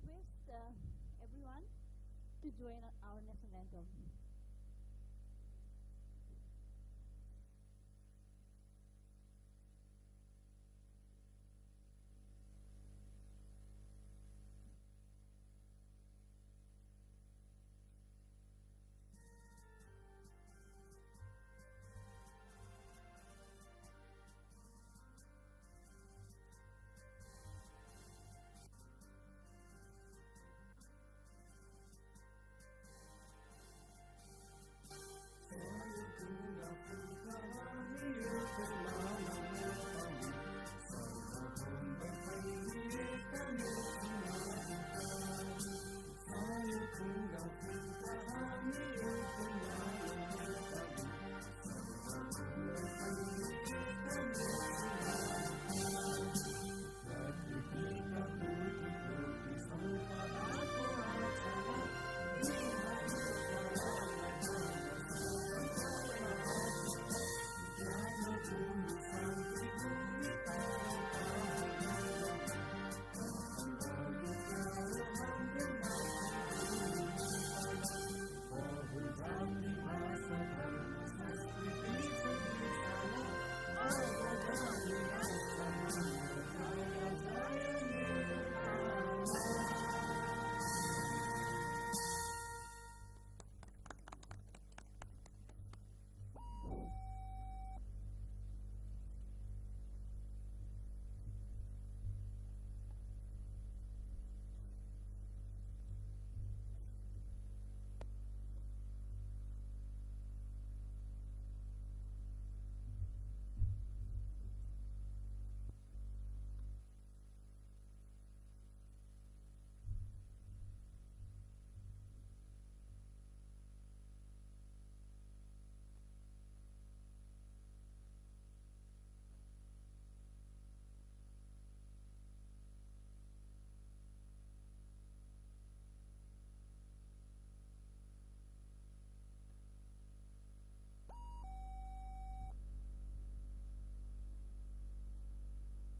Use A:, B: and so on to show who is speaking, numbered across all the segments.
A: request everyone to join our national anthem.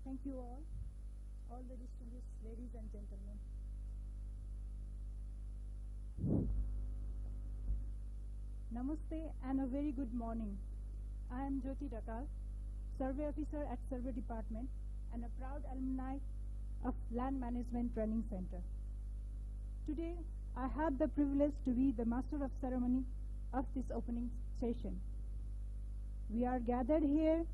A: Thank you all the distinguished ladies and gentlemen. Namaste and a very good morning. I am Jyoti Dakal, Survey Officer at Survey Department and a proud alumni of Land Management Training Center. Today, I have the privilege to be the Master of Ceremony of this opening session. We are gathered here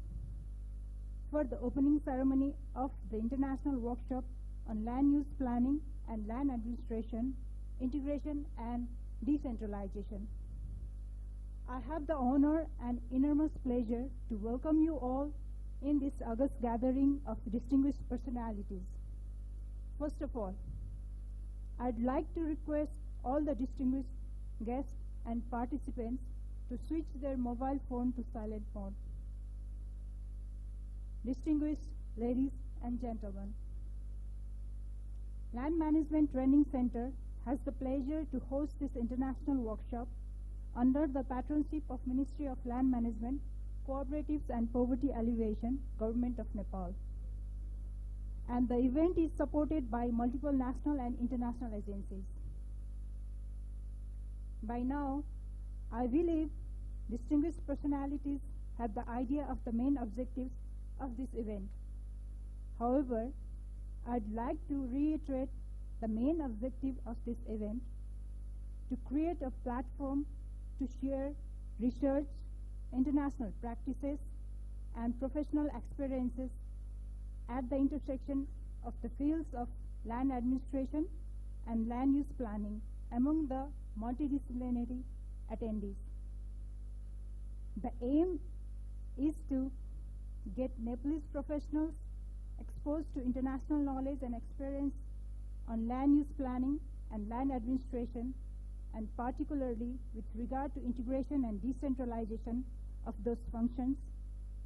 A: for the opening ceremony of the International Workshop on Land Use Planning and Land Administration, Integration and Decentralization. I have the honor and enormous pleasure to welcome you all in this august gathering of distinguished personalities. First of all, I'd like to request all the distinguished guests and participants to switch their mobile phone to silent mode. Distinguished ladies and gentlemen, Land Management Training Center has the pleasure to host this international workshop under the patronship of Ministry of Land Management, Cooperatives and Poverty Alleviation, Government of Nepal. And the event is supported by multiple national and international agencies. By now, I believe distinguished personalities have the idea of the main objectives of this event. However, I'd like to reiterate the main objective of this event: to create a platform to share research, international practices, and professional experiences at the intersection of the fields of land administration and land use planning among the multidisciplinary attendees. The aim is to get Nepalese professionals exposed to international knowledge and experience on land use planning and land administration, and particularly with regard to integration and decentralization of those functions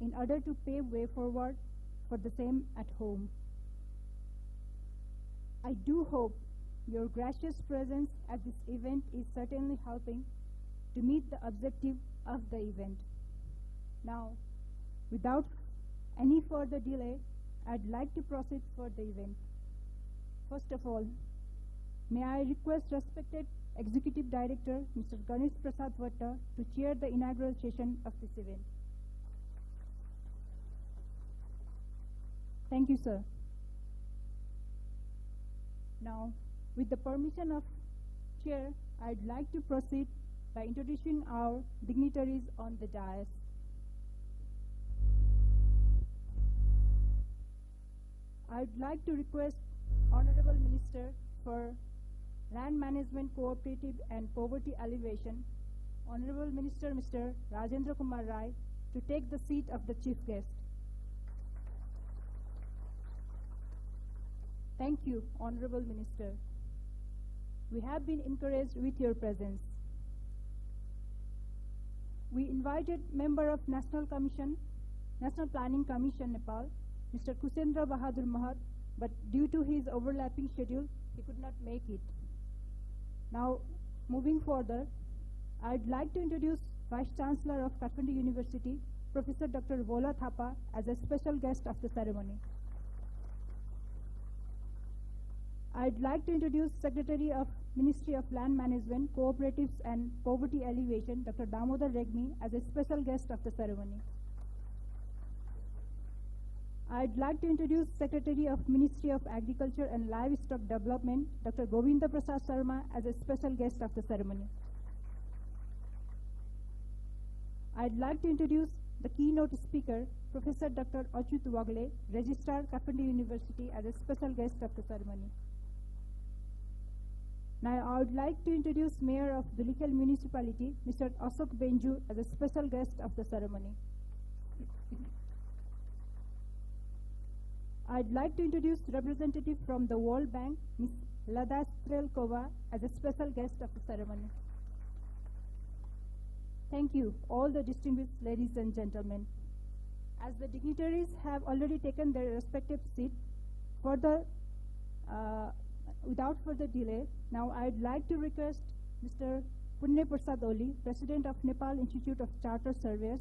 A: in order to pave way forward for the same at home. I do hope your gracious presence at this event is certainly helping to meet the objective of the event. Now, without any further delay, I'd like to proceed for the event. First of all, may I request respected Executive Director, Mr. Ganesh Prasad Bhatta, to chair the inaugural session of this event. Thank you, sir. Now, with the permission of Chair, I'd like to proceed by introducing our dignitaries on the dais. I'd like to request Honorable Minister for Land Management Cooperative and Poverty Alleviation, Honorable Minister Mr. Rajendra Kumar Rai, to take the seat of the Chief Guest. Thank you, Honorable Minister. We have been encouraged with your presence. We invited Member of National Planning Commission, Nepal, Mr. Kusendra Bahadur Mahat, but due to his overlapping schedule, he could not make it. Now, moving further, I'd like to introduce Vice Chancellor of Kathmandu University, Professor Dr. Vola Thapa, as a special guest of the ceremony. I'd like to introduce Secretary of Ministry of Land Management, Cooperatives and Poverty Alleviation, Dr. Damodar Regmi, as a special guest of the ceremony. I'd like to introduce Secretary of Ministry of Agriculture and Livestock Development, Dr. Govinda Prasad Sharma, as a special guest of the ceremony. I'd like to introduce the keynote speaker, Professor Dr. Achyut Wagle, Registrar, Kathmandu University, as a special guest of the ceremony. Now, I would like to introduce Mayor of Dulikhel Municipality, Mr. Ashok Benju, as a special guest of the ceremony. I'd like to introduce representative from the World Bank, Ms. Lada Strelkova, as a special guest of the ceremony. Thank you, all the distinguished ladies and gentlemen. As the dignitaries have already taken their respective seats, without further delay, now I'd like to request Mr. Punne Prasad Oli, President of Nepal Institute of Charter Surveyors,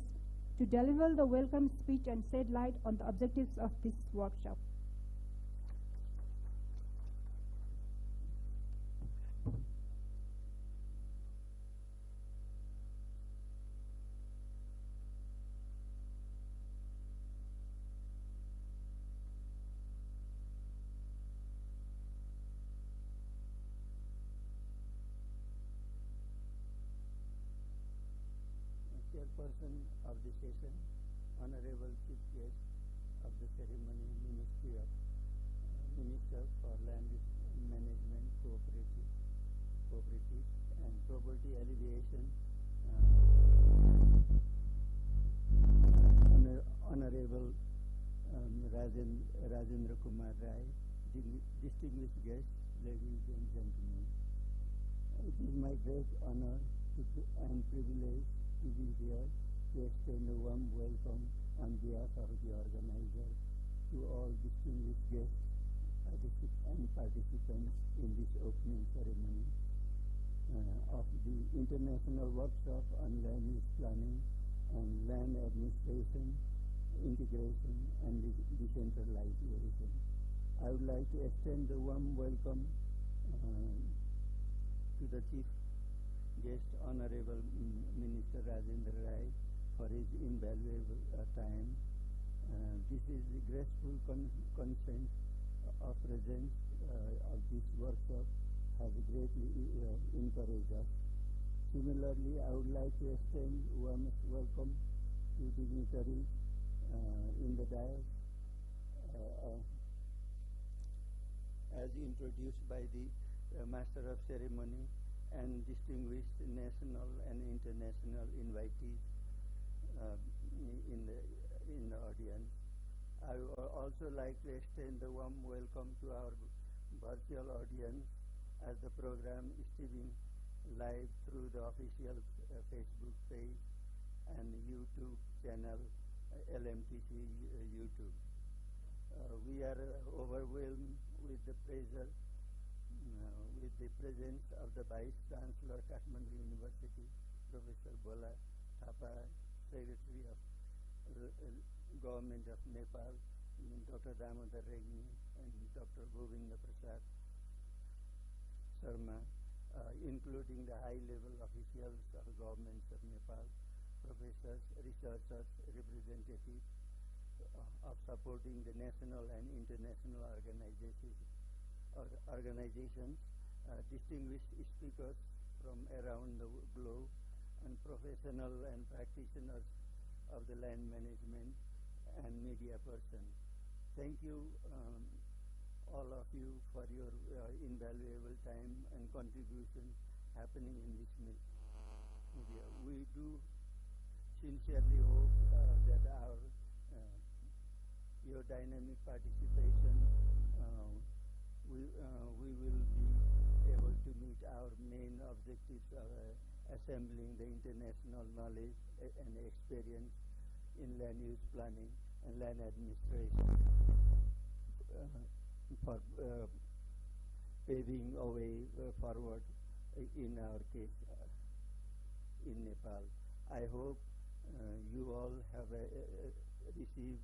A: to deliver the welcome speech and shed light on the objectives of this workshop.
B: Chairperson of the session, Honorable Chief Guest of the ceremony, Minister for Land Management, Cooperative and Poverty Alleviation, Honorable Rajendra Kumar Rai, distinguished guests, ladies and gentlemen. It is my great honor and privilege to be here to extend a warm welcome on behalf of the organizer to all distinguished guests and participants in this opening ceremony of the International Workshop on Land Use Planning and Land Administration, Integration and Decentralization. I would like to extend a warm welcome to the Chief Guest, Honorable Minister Rajendra Rai, for his invaluable time. This is the graceful consent of presence of this workshop has greatly encouraged us. Similarly, I would like to extend warmest welcome to dignitaries in the dais as introduced by the Master of Ceremony and distinguished national and international invitees in the audience. I would also like to extend a warm welcome to our virtual audience as the program is streaming live through the official Facebook page and YouTube channel, LMTC YouTube. We are overwhelmed with the pleasure with the presence of the Vice Chancellor, Kathmandu University, Professor Vola Thapa, Secretary of Government of Nepal, Dr. Damodar Regmi, and Dr. Govinda Prasad Sharma, including the high-level officials of governments of Nepal, professors, researchers, representatives of supporting the national and international organizations, distinguished speakers from around the globe, and professional and practitioners of the land management and media persons. Thank you, all of you, for your invaluable time and contribution happening in this media. We do sincerely hope that your dynamic participation, we will be able to meet our main objectives of assembling the international knowledge and experience in land use planning and land administration for paving a way forward in our case in Nepal. I hope you all have received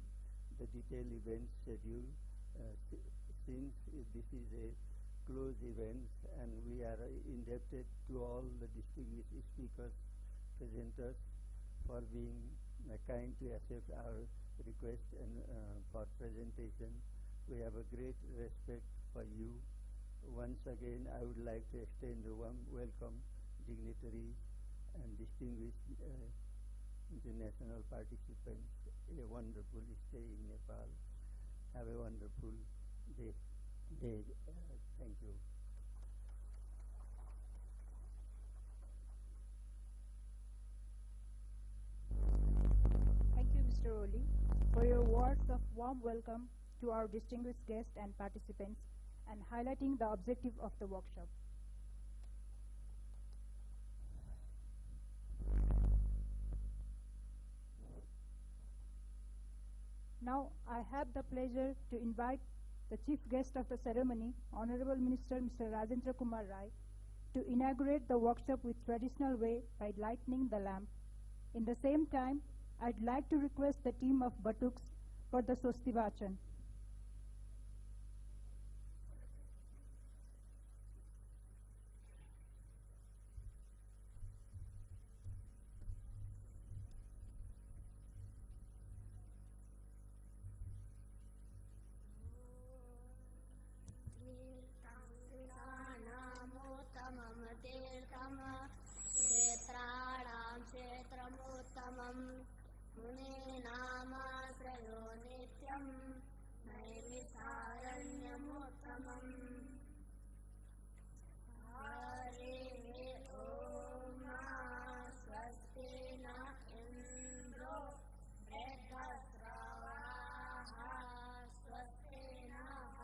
B: the detailed event schedule since this is a closed event, and we are indebted to all the distinguished speakers, presenters, for being kind to accept our request and for presentation. We have a great respect for you. Once again, I would like to extend a warm welcome, dignitaries and distinguished international participants. A wonderful stay in Nepal. Have a wonderful day. Thank you.
A: Thank you, Mr. Oli, for your words of warm welcome to our distinguished guests and participants and highlighting the objective of the workshop. Now, I have the pleasure to invite the chief guest of the ceremony, Honorable Minister Mr. Rajendra Kumar Rai, to inaugurate the workshop with traditional way by lighting the lamp. In the same time, I'd like to request the team of Batuks for the Swasti Vachan.
C: मुनीनामाश्रयो नित्यं नैमिषारण्यमुत्तमम् हरिः ॐ स्वस्ति न इन्द्रो वृद्धश्रवाः स्वस्ति नः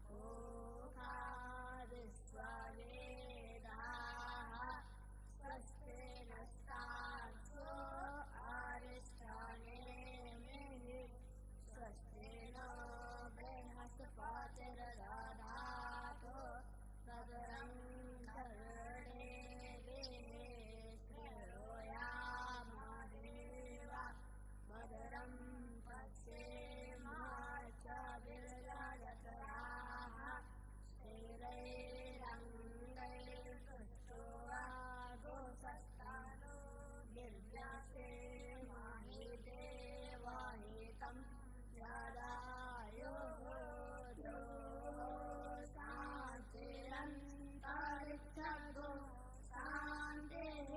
C: पूषा विश्ववेदाः स्वस्ति नस्तार्क्ष्यो स्वस्ति no बृहस्पतिर्दधातु भद्रं कर्णेभिः शृणुयामदेव भद्रं पश्येमार्चभिर्यजत्राः स्थिरैरङ्गैर्सुष्ठुवागोसस्तानो निर्व्यासेमाहि देवाहितं यदायुः शान्तिरन्तरिक्षगो शान्तिः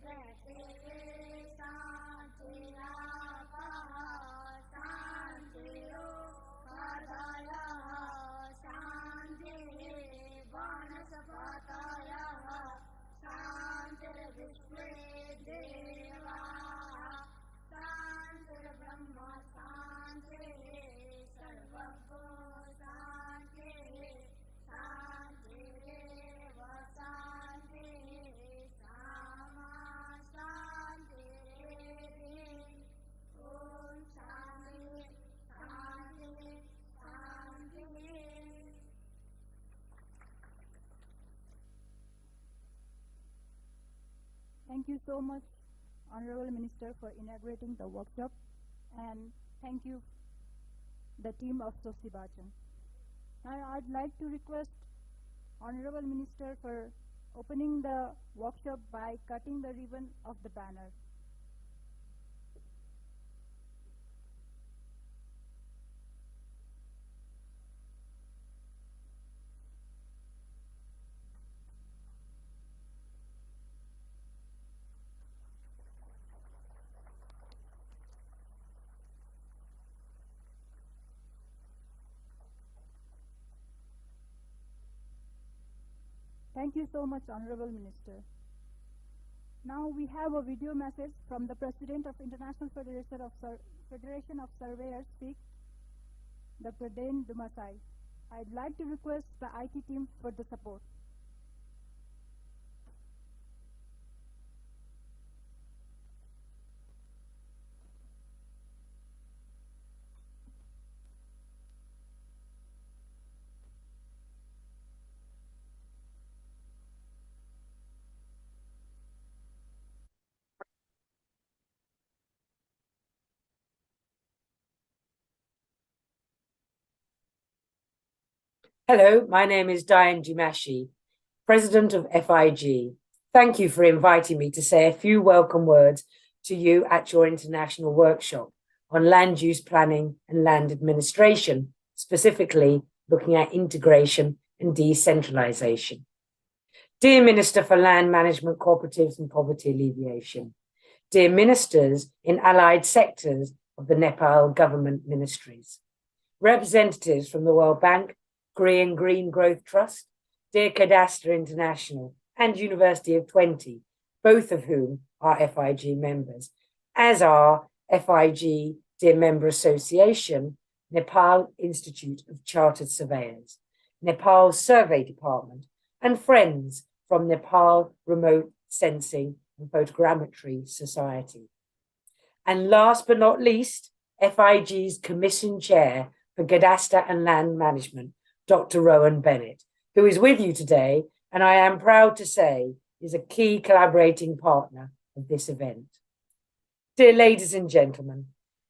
C: पृथिवी शान्तिरापः शान्तिरोषधयः शान्तिः वनस्पतयः शान्तिर्विश्वे देवाः शान्तिर्ब्रह्म शान्तिः सर्वगो शान्तिः शान्तिरेव शान्तिः सामा शान्तिरेधि ॐ शान्तिः शान्तिः शान्तिः.
A: Thank you so much, Honorable Minister, for inaugurating the workshop, and thank you, the team of Swasti Vachan. Now, I'd like to request Honorable Minister, for opening the workshop by cutting the ribbon of the banner. Thank you so much, Honorable Minister. Now we have a video message from the President of International Federation of Surveyors, SIG, Dr. Dane Dumasai. I'd like to request the IT team for the support.
D: Hello, my name is Diane Jumashi, President of FIG. Thank you for inviting me to say a few welcome words to you at your international workshop on land use planning and land administration, specifically looking at integration and decentralization. Dear Minister for Land Management, Cooperatives and Poverty Alleviation, dear ministers in allied sectors of the Nepal government ministries, representatives from the World Bank, Korean Green Growth Trust, dear Cadastre International and University of Twente, both of whom are FIG members, as are FIG Dear Member Association, Nepal Institute of Chartered Surveyors, Nepal Survey Department, and friends from Nepal Remote Sensing and Photogrammetry Society. And last but not least, FIG's Commission Chair for Cadastre and Land Management, Dr. Rowan Bennett, who is with you today, and I am proud to say is a key collaborating partner of this event. Dear ladies and gentlemen,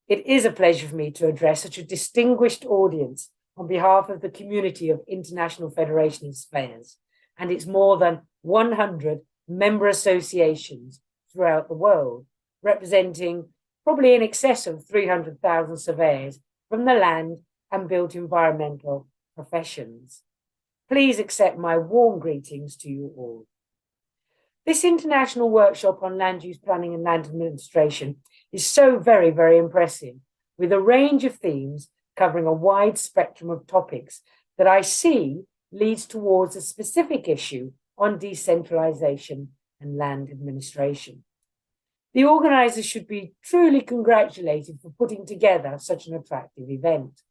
D: it is a pleasure for me to address such a distinguished audience on behalf of the community of International Federation of Surveyors and its more than 100 member associations throughout the world, representing probably in excess of 300,000 surveyors from the land and built environmental professions. Please accept my warm greetings to you all. This international workshop on land use planning and land administration is so very, very impressive, with a range of themes covering a wide spectrum of topics that I see leads towards a specific issue on decentralization and land administration. The organisers should be truly congratulated for putting together such an attractive event.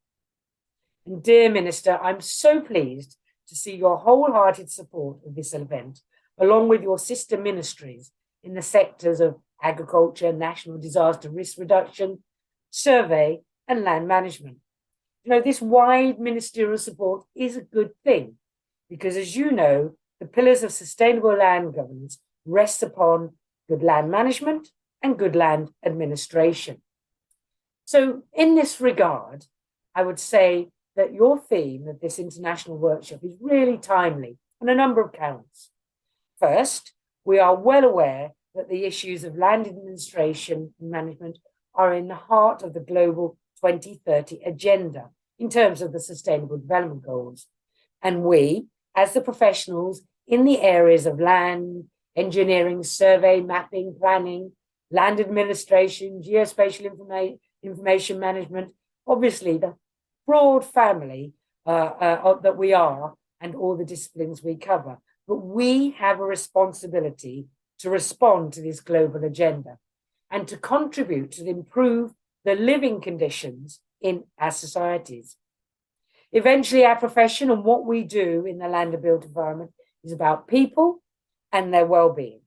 D: And dear Minister, I'm so pleased to see your wholehearted support of this event, along with your sister ministries in the sectors of agriculture, national disaster risk reduction, survey, and land management. You know, this wide ministerial support is a good thing, because as you know, the pillars of sustainable land governance rest upon good land management and good land administration. So in this regard, I would say that your theme of this international workshop is really timely on a number of counts. First, we are well aware that the issues of land administration and management are in the heart of the global 2030 agenda in terms of the Sustainable Development Goals. And we, as the professionals in the areas of land, engineering, survey, mapping, planning, land administration, geospatial information management, obviously the broad family that we are and all the disciplines we cover. But we have a responsibility to respond to this global agenda and to contribute to improve the living conditions in our societies. Eventually, our profession and what we do in the land and built environment is about people and their well-being.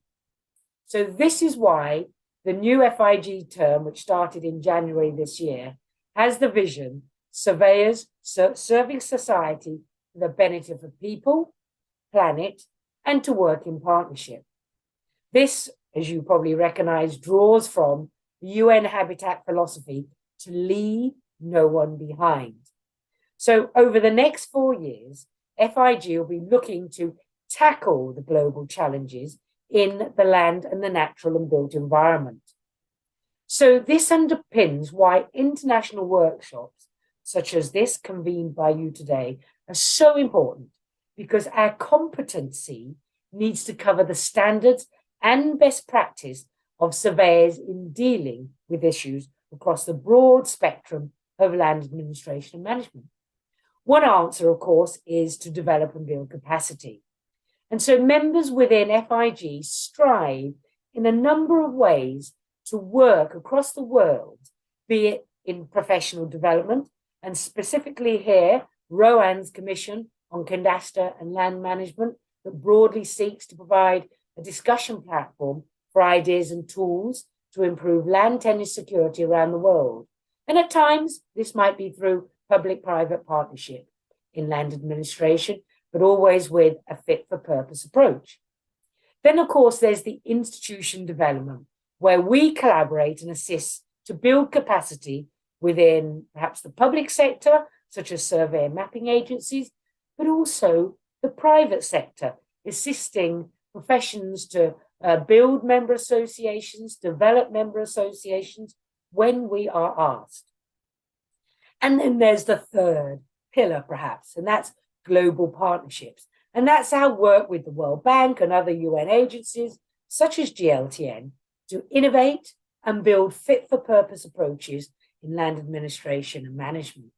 D: So this is why the new FIG term, which started in January this year, has the vision surveyors serving society for the benefit of people, planet, and to work in partnership. This, as you probably recognize, draws from the UN Habitat philosophy to leave no one behind. So over the next 4 years, FIG will be looking to tackle the global challenges in the land and the natural and built environment. So this underpins why international workshops, such as this convened by you today, are so important, because our competency needs to cover the standards and best practice of surveyors in dealing with issues across the broad spectrum of land administration and management. One answer, of course, is to develop and build capacity. And so members within FIG strive in a number of ways to work across the world, be it in professional development, and specifically here, Rowan's Commission on Cadastre and Land Management, that broadly seeks to provide a discussion platform for ideas and tools to improve land tenure security around the world. And at times, this might be through public-private partnership in land administration, but always with a fit-for-purpose approach. Then, of course, there's the institution development, where we collaborate and assist to build capacity within perhaps the public sector, such as survey and mapping agencies, but also the private sector, assisting professions to build member associations, develop member associations when we are asked. And then there's the third pillar, perhaps, and that's global partnerships. And that's our work with the World Bank and other UN agencies, such as GLTN, to innovate and build fit-for-purpose approaches in land administration and management.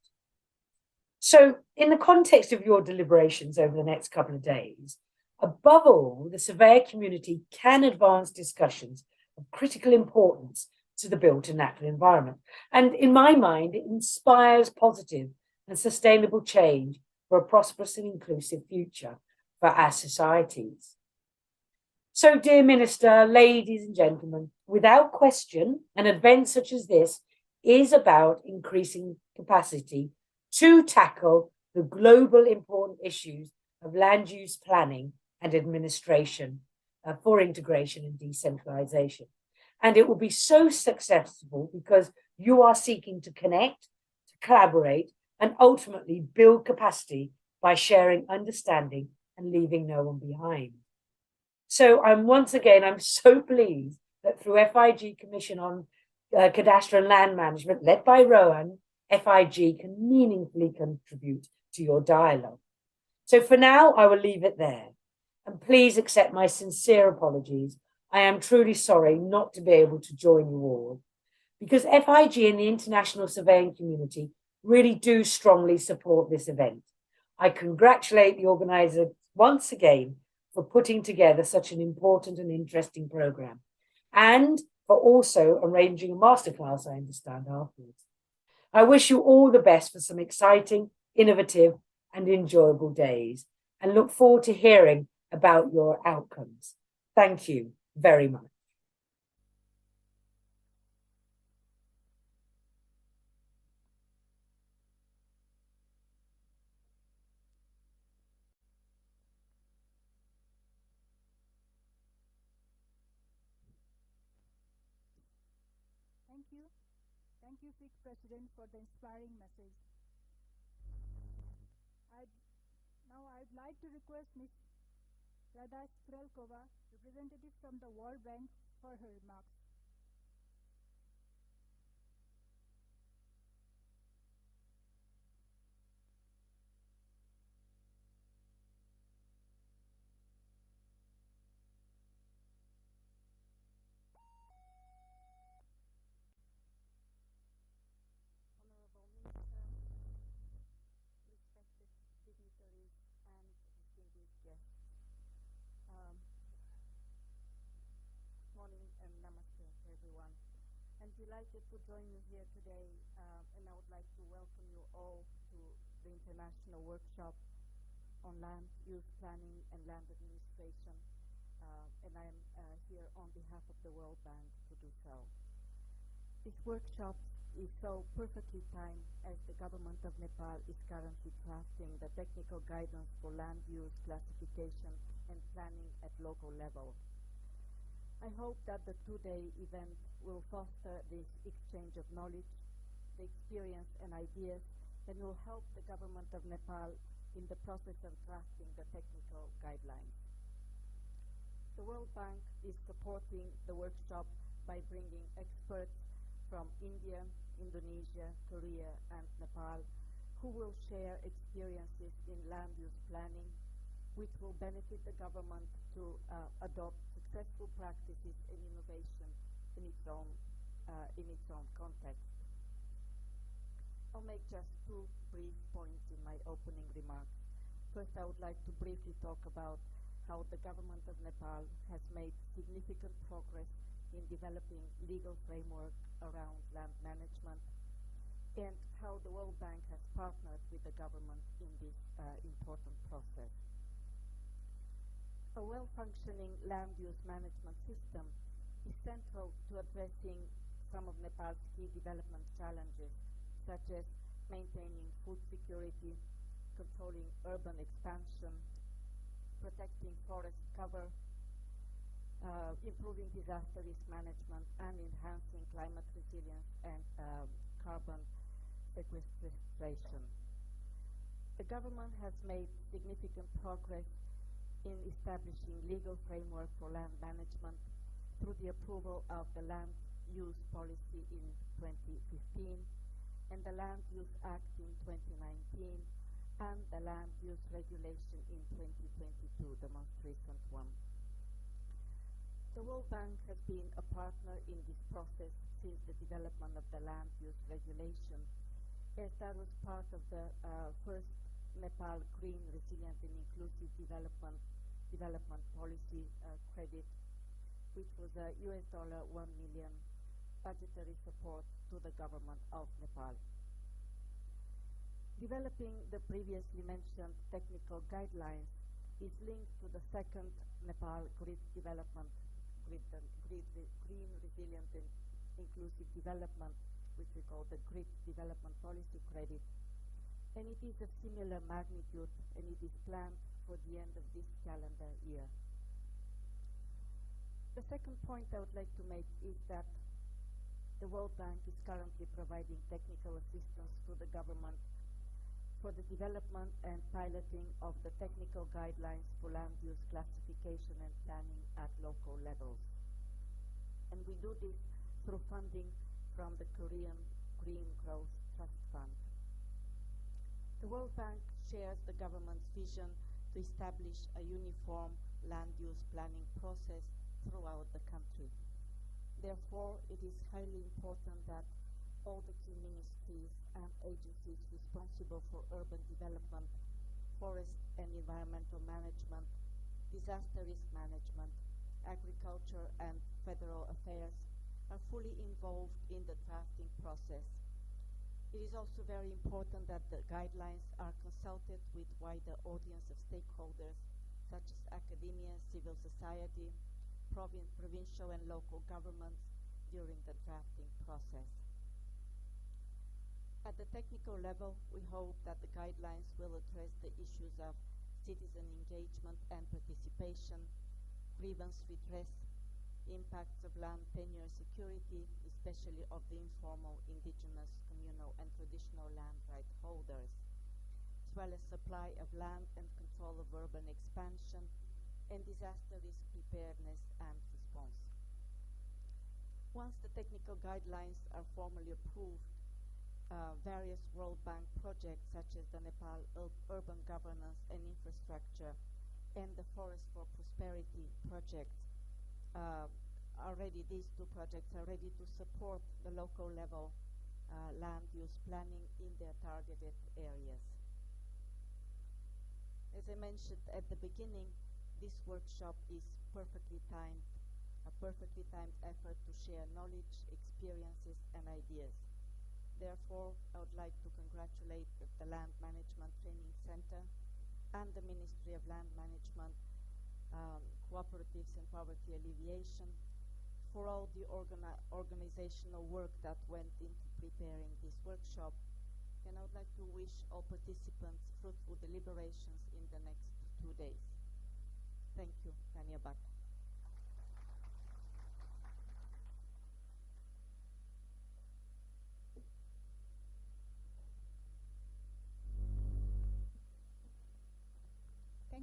D: So in the context of your deliberations over the next couple of days, above all, the surveyor community can advance discussions of critical importance to the built and natural environment. And in my mind, it inspires positive and sustainable change for a prosperous and inclusive future for our societies. So, dear Minister, ladies and gentlemen, without question, an event such as this is about increasing capacity to tackle the global important issues of land use planning and administration for integration and decentralization. And it will be so successful because you are seeking to connect, to collaborate, and ultimately build capacity by sharing understanding and leaving no one behind. So I'm so pleased that through FIG Commission on Cadastre and Land Management, led by Rowan, FIG can meaningfully contribute to your dialogue. So for now, I will leave it there. And please accept my sincere apologies. I am truly sorry not to be able to join you all, because FIG and the international surveying community really do strongly support this event. I congratulate the organisers once again for putting together such an important and interesting programme, and for also arranging a masterclass, I understand, afterwards. I wish you all the best for some exciting, innovative and enjoyable days, and look forward to hearing about your outcomes. Thank you very much.
A: Thank you. Thank you, FIG President, for the inspiring message. I'd like to request Ms. Rada Strelkova, representative from the World Bank, for her remarks.
E: Honorable Minister, respected dignitaries, and distinguished guests. Morning and namaste to everyone. I'm delighted to join you here today, and I would like to welcome you all to the International Workshop on Land Use Planning and Land Administration, and I'm here on behalf of the World Bank to do so. This workshop is so perfectly timed as the government of Nepal is currently crafting the technical guidance for land use classification and planning at local level. I hope that the two-day event will foster this exchange of knowledge, the experience and ideas, and will help the government of Nepal in the process of drafting the technical guidelines. The World Bank is supporting the workshop by bringing experts from India, Indonesia, Korea, and Nepal, who will share experiences in land use planning, which will benefit the government to adopt successful practices and innovation in its own context. I'll make just two brief points in my opening remarks. First, I would like to briefly talk about how the government of Nepal has made significant progress in developing legal framework around land management, and how the World Bank has partnered with the government in this important process. A well-functioning land use management system is central to addressing some of Nepal's key development challenges, such as maintaining food security, controlling urban expansion, protecting forest cover, improving disaster risk management, and enhancing climate resilience and carbon sequestration. The government has made significant progress in establishing legal framework for land management through the approval of the Land Use Policy in 2015 and the Land Use Act in 2019 and the Land Use Regulation in 2022, the most recent one. The World Bank has been a partner in this process since the development of the Land Use Regulation, as that was part of the first Nepal Green, Resilient and Inclusive Development Policy credit, which was a $1 million budgetary support to the government of Nepal. Developing the previously mentioned technical guidelines is linked to the second Nepal Green, Resilient and Inclusive Development, which we call the GRID Development Policy Credit, and it is of similar magnitude, and it is planned for the end of this calendar year. The second point I would like to make is that the World Bank is currently providing technical assistance to the government for the development and piloting of the technical guidelines for land use classification and planning at local levels. And we do this through funding from the Korean Green Growth Trust Fund. The World Bank shares the government's vision to establish a uniform land use planning process throughout the country. Therefore, it is highly important that all the key ministries and agencies responsible for urban development, forest and environmental management, disaster risk management, agriculture and federal affairs are fully involved in the drafting process. It is also very important that the guidelines are consulted with wider audience of stakeholders such as academia, civil society, provincial and local governments during the drafting process. At the technical level, we hope that the guidelines will address the issues of citizen engagement and participation, grievance redress, impacts of land tenure security, especially of the informal, indigenous, communal and traditional land right holders, as well as supply of land and control of urban expansion, and disaster risk preparedness and response. Once the technical guidelines are formally approved, various World Bank projects such as the Nepal Urban Governance and Infrastructure and the Forest for Prosperity project these two projects are ready to support the local level land use planning in their targeted areas. As I mentioned at the beginning, this workshop is a perfectly timed effort to share knowledge, experiences and ideas. Therefore, I would like to congratulate the Land Management Training Center and the Ministry of Land Management, Cooperatives and Poverty Alleviation for all the organizational work that went into preparing this workshop. And I would like to wish all participants fruitful deliberations in the next 2 days. Thank you. Tanya Bhatta.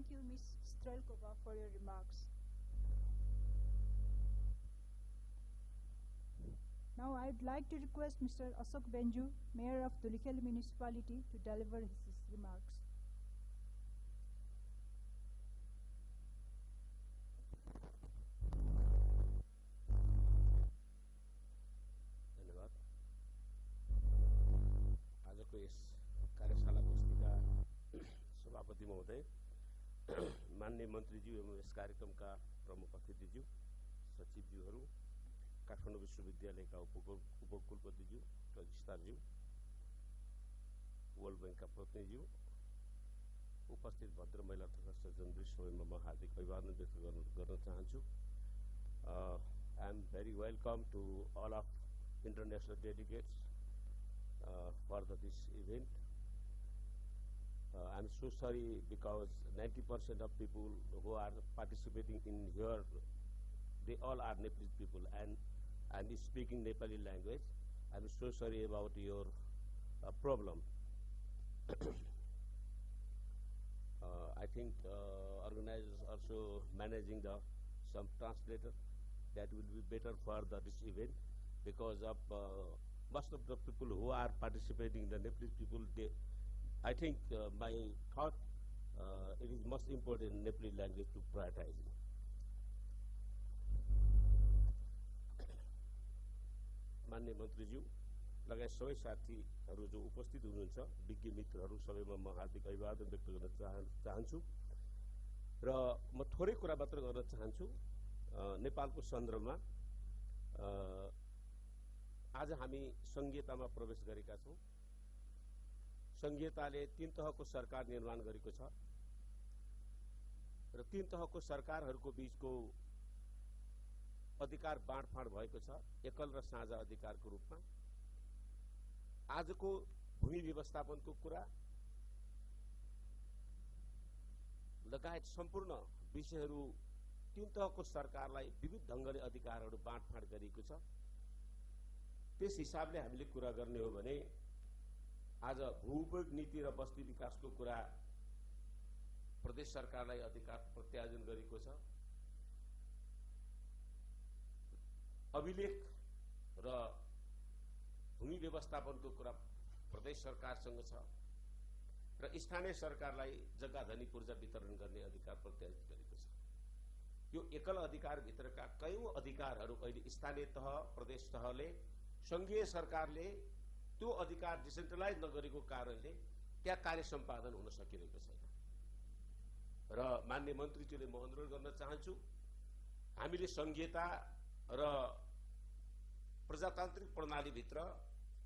A: Thank you, Ms. Strelkova, for your remarks. Now I'd like to request Mr. Ashok Benju, Mayor of Dhulikhel Municipality, to deliver his remarks.
F: धन्यवाद। आजको yes कार्यशाला गोष्ठीका सभापति महोदय, माननीय मन्त्रीज्यू एवं yes कार्यक्रमका प्रमुख अतिथिज्यू, सचिवज्यूहरू, काठमाडौँ विश्वविद्यालयका उपकुलपतिज्यू, रजिस्ट्रारज्यू, वर्ल्ड बैंकका प्रतिनिधिज्यू, उपस्थित भद्र महिला तथा सज्जनवृन्द सबैमा म हार्दिक अभिवादन व्यक्त गर्न चाहन्छु। I am very welcome to all of international delegates for this event. I'm so sorry because 90% of people who are participating in here, they all are Nepalese people and I'm speaking Nepali language. I'm so sorry about your problem. I think organizers also managing some translator. That will be better for this event because of most of the people who are participating, the Nepalese people, I think my thought, it is most important in Nepali language to prioritize. माननीय मन्त्रीज्यू लगायत सबै साथीहरू जो उपस्थित हुनुहुन्छ, विज्ञ मित्रहरू सबैमा म हार्दिक अभिवादन व्यक्त गर्न चाहन्छु र म थोरै कुरा मात्र गर्न चाहन्छु। नेपालको सन्दर्भमा आज हामी संघीयतामा प्रवेश गरेका छौं। संघीयताले तीन तहको सरकार निर्माण गरेको छ र तीन तहको सरकारहरूको बीचको अधिकार बाँडफाँड भएको छ एकल र साझा अधिकारको रूपमा। आजको भूमि व्यवस्थापनको कुरा लगायत सम्पूर्ण विषयहरू तीन तहको सरकारलाई विविध ढंगले अधिकारहरू बाँडफाँड गरिएको छ। त्यस हिसाबले हामीले कुरा गर्ने हो भने आज भूउपयोग नीति र बस्ती विकासको कुरा प्रदेश सरकारलाई अधिकार प्रत्यायोजन गरेको छ। अभिलेख र भूमि व्यवस्थापनको कुरा प्रदेश सरकारसँग छ र स्थानीय सरकारलाई जग्गा धनी पूर्जा वितरण गर्ने अधिकार प्रत्यायोजित गरेको छ। यो एकल अधिकार भित्रका कयौं अधिकारहरू अहिले स्थानीय तह, प्रदेश तहले, संघीय सरकारले त्यो अधिकार डिसेन्ट्रलाइज नगरेको कारणले त्यहाँ कार्य सम्पादन हुन सकिरहेको छैन। र माननीय मन्त्रीज्यूले म अनुरोध गर्न चाहन्छु, हामीले संघीयता र प्रजातान्त्रिक प्रणाली भित्र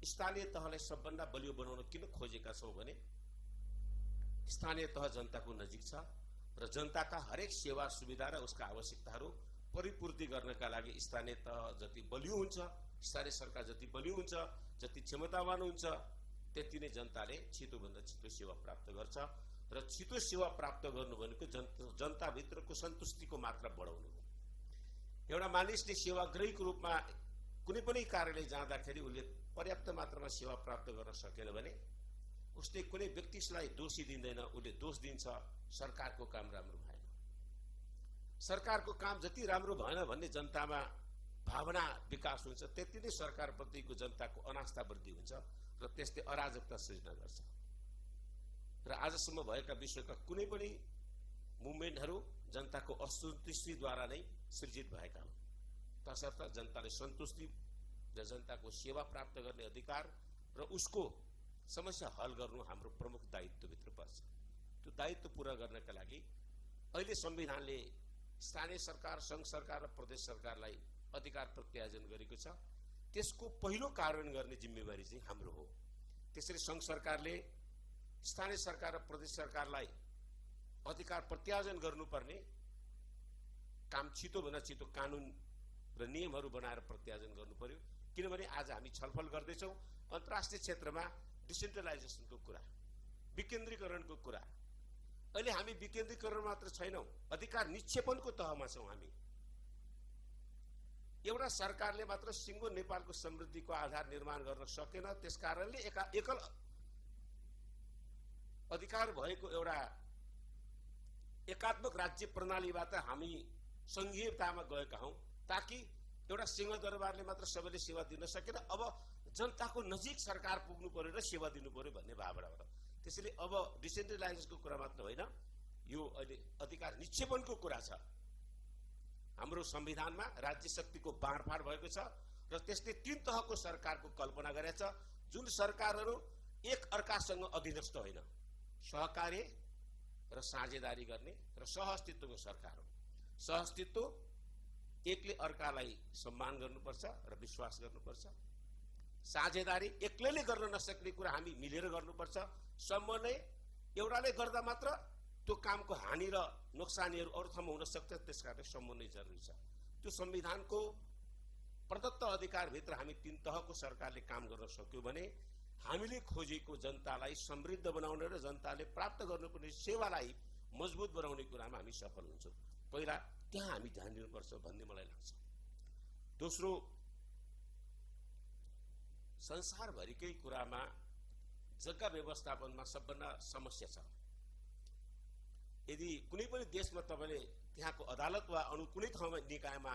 F: स्थानीय तहलाई सबभन्दा बलियो बनाउन किन खोजेका छौं भने स्थानीय तह जनताको नजिक छ र जनताका हरेक सेवा सुविधा र उसका आवश्यकताहरू परिपूर्ति गर्नका लागि स्थानीय तह जति बलियो हुन्छ, स्थानीय सरकार जति बलियो हुन्छ, जति क्षमतावान हुन्छ, त्यति नै जनताले छिटोभन्दा छिटो सेवा प्राप्त गर्छ र छिटो सेवा प्राप्त गर्नु भनेको जनताभित्रको सन्तुष्टिको मात्रा बढाउनु हो। एउटा मानिसले सेवाग्राहीको रूपमा कुनै पनि कार्यालय जाँदाखेरि उसले पर्याप्त मात्रामा सेवा प्राप्त गर्न सकेन भने उसले कुनै व्यक्तिलाई दोषी दिँदैन, उसले दोष दिन्छ सरकारको काम राम्रो भएन। सरकारको काम जति राम्रो भएन भन्ने जनतामा भावना विकास हुन्छ, त्यति नै सरकारप्रतिको जनताको अनास्था वृद्धि हुन्छ र त्यसले अराजकता सृजना गर्छ। र आजसम्म भएका विश्वका कुनै पनि मुभमेन्टहरू जनताको असन्तुष्टिद्वारा नै सृजित भएका हुन्। तसर्थ जनताले सन्तुष्टि र जनताको सेवा प्राप्त गर्ने अधिकार र उसको समस्या हल गर्नु हाम्रो प्रमुख दायित्वभित्र पर्छ। त्यो दायित्व पूरा गर्नका लागि अहिले संविधानले स्थानीय सरकार, संघ सरकार र प्रदेश सरकारलाई अधिकार प्रत्यायोजन गरेको छ। त्यसको पहिलो कार्यान्वयन गर्ने जिम्मेवारी चाहिँ हाम्रो हो। त्यसरी संघ सरकारले स्थानीय सरकार र प्रदेश सरकारलाई अधिकार प्रत्यायोजन गर्नुपर्ने काम छिटोभन्दा छिटो कानुन र नियमहरू बनाएर प्रत्यायोजन गर्नु पर्यो। किनभने आज हामी छलफल गर्दैछौँ अन्तर्राष्ट्रिय क्षेत्रमा डिसेन्ट्रलाइजेसनको कुरा, विकेन्द्रीकरणको कुरा। अहिले हामी विकेन्द्रीकरण मात्र छैनौं, अधिकार निक्षेपनको तहमा छौं। हामी एउटा सरकारले मात्र सिंगो नेपालको समृद्धिको आधार निर्माण गर्न सकेन। त्यसकारणले एकल अधिकार भएको एउटा एकात्मक राज्य प्रणालीबाट हामी संघीयतामा गएका हौं, ताकि एउटा सिंहदरबारले मात्र सबैले सेवा दिन सकेन, अब जनताको नजिक सरकार पुग्नु पर्यो र सेवा दिनु पर्यो भन्ने भावनाबाट। त्यसैले अब डिसेन्ट्रलाइजेसनको कुरा मात्र होइन, यो अहिले अधिकार निक्षेपणको कुरा छ। हाम्रो संविधानमा राज्य शक्तिको बाँडफाँड भएको छ र त्यसले 3 तहको सरकारको कल्पना गरेको छ, जुन सरकारहरू एक अर्कासँग अधीनस्थ होइन, सहकार्य र साझेदारी गर्ने र सहअस्तित्वको सरकार हो। सहअस्तित्व एकले अर्कालाई सम्मान गर्नुपर्छ र विश्वास गर्नुपर्छ। साझेदारी एक्लैले गर्न नसक्ने कुरा हामी मिलेर गर्नुपर्छ। समन्वय एउटाले गर्दा मात्र त्यो कामको हानि र नोक्सानीहरू अरू ठाउँमा हुन सक्छ, त्यसकारण समन्वय जरुरी छ। त्यो संविधानको प्रदत्त अधिकारभित्र हामी 3 तहको सरकारले काम गर्न सक्यो भने हामीले खोजेको जनतालाई समृद्ध बनाउने र जनताले प्राप्त गर्नुपर्ने सेवालाई मजबुत बनाउने कुरामा हामी सफल हुन्छौँ। पहिला त्यहाँ हामी ध्यान दिनुपर्छ भन्ने मलाई लाग्छ। दोस्रो, संसारभरिकै कुरामा जग्गा व्यवस्थापनमा सबभन्दा समस्या छ। यदि कुनै पनि देशमा तपाईले त्यहाँको अदालत वा अरू कुनै ठाउँमा निकायमा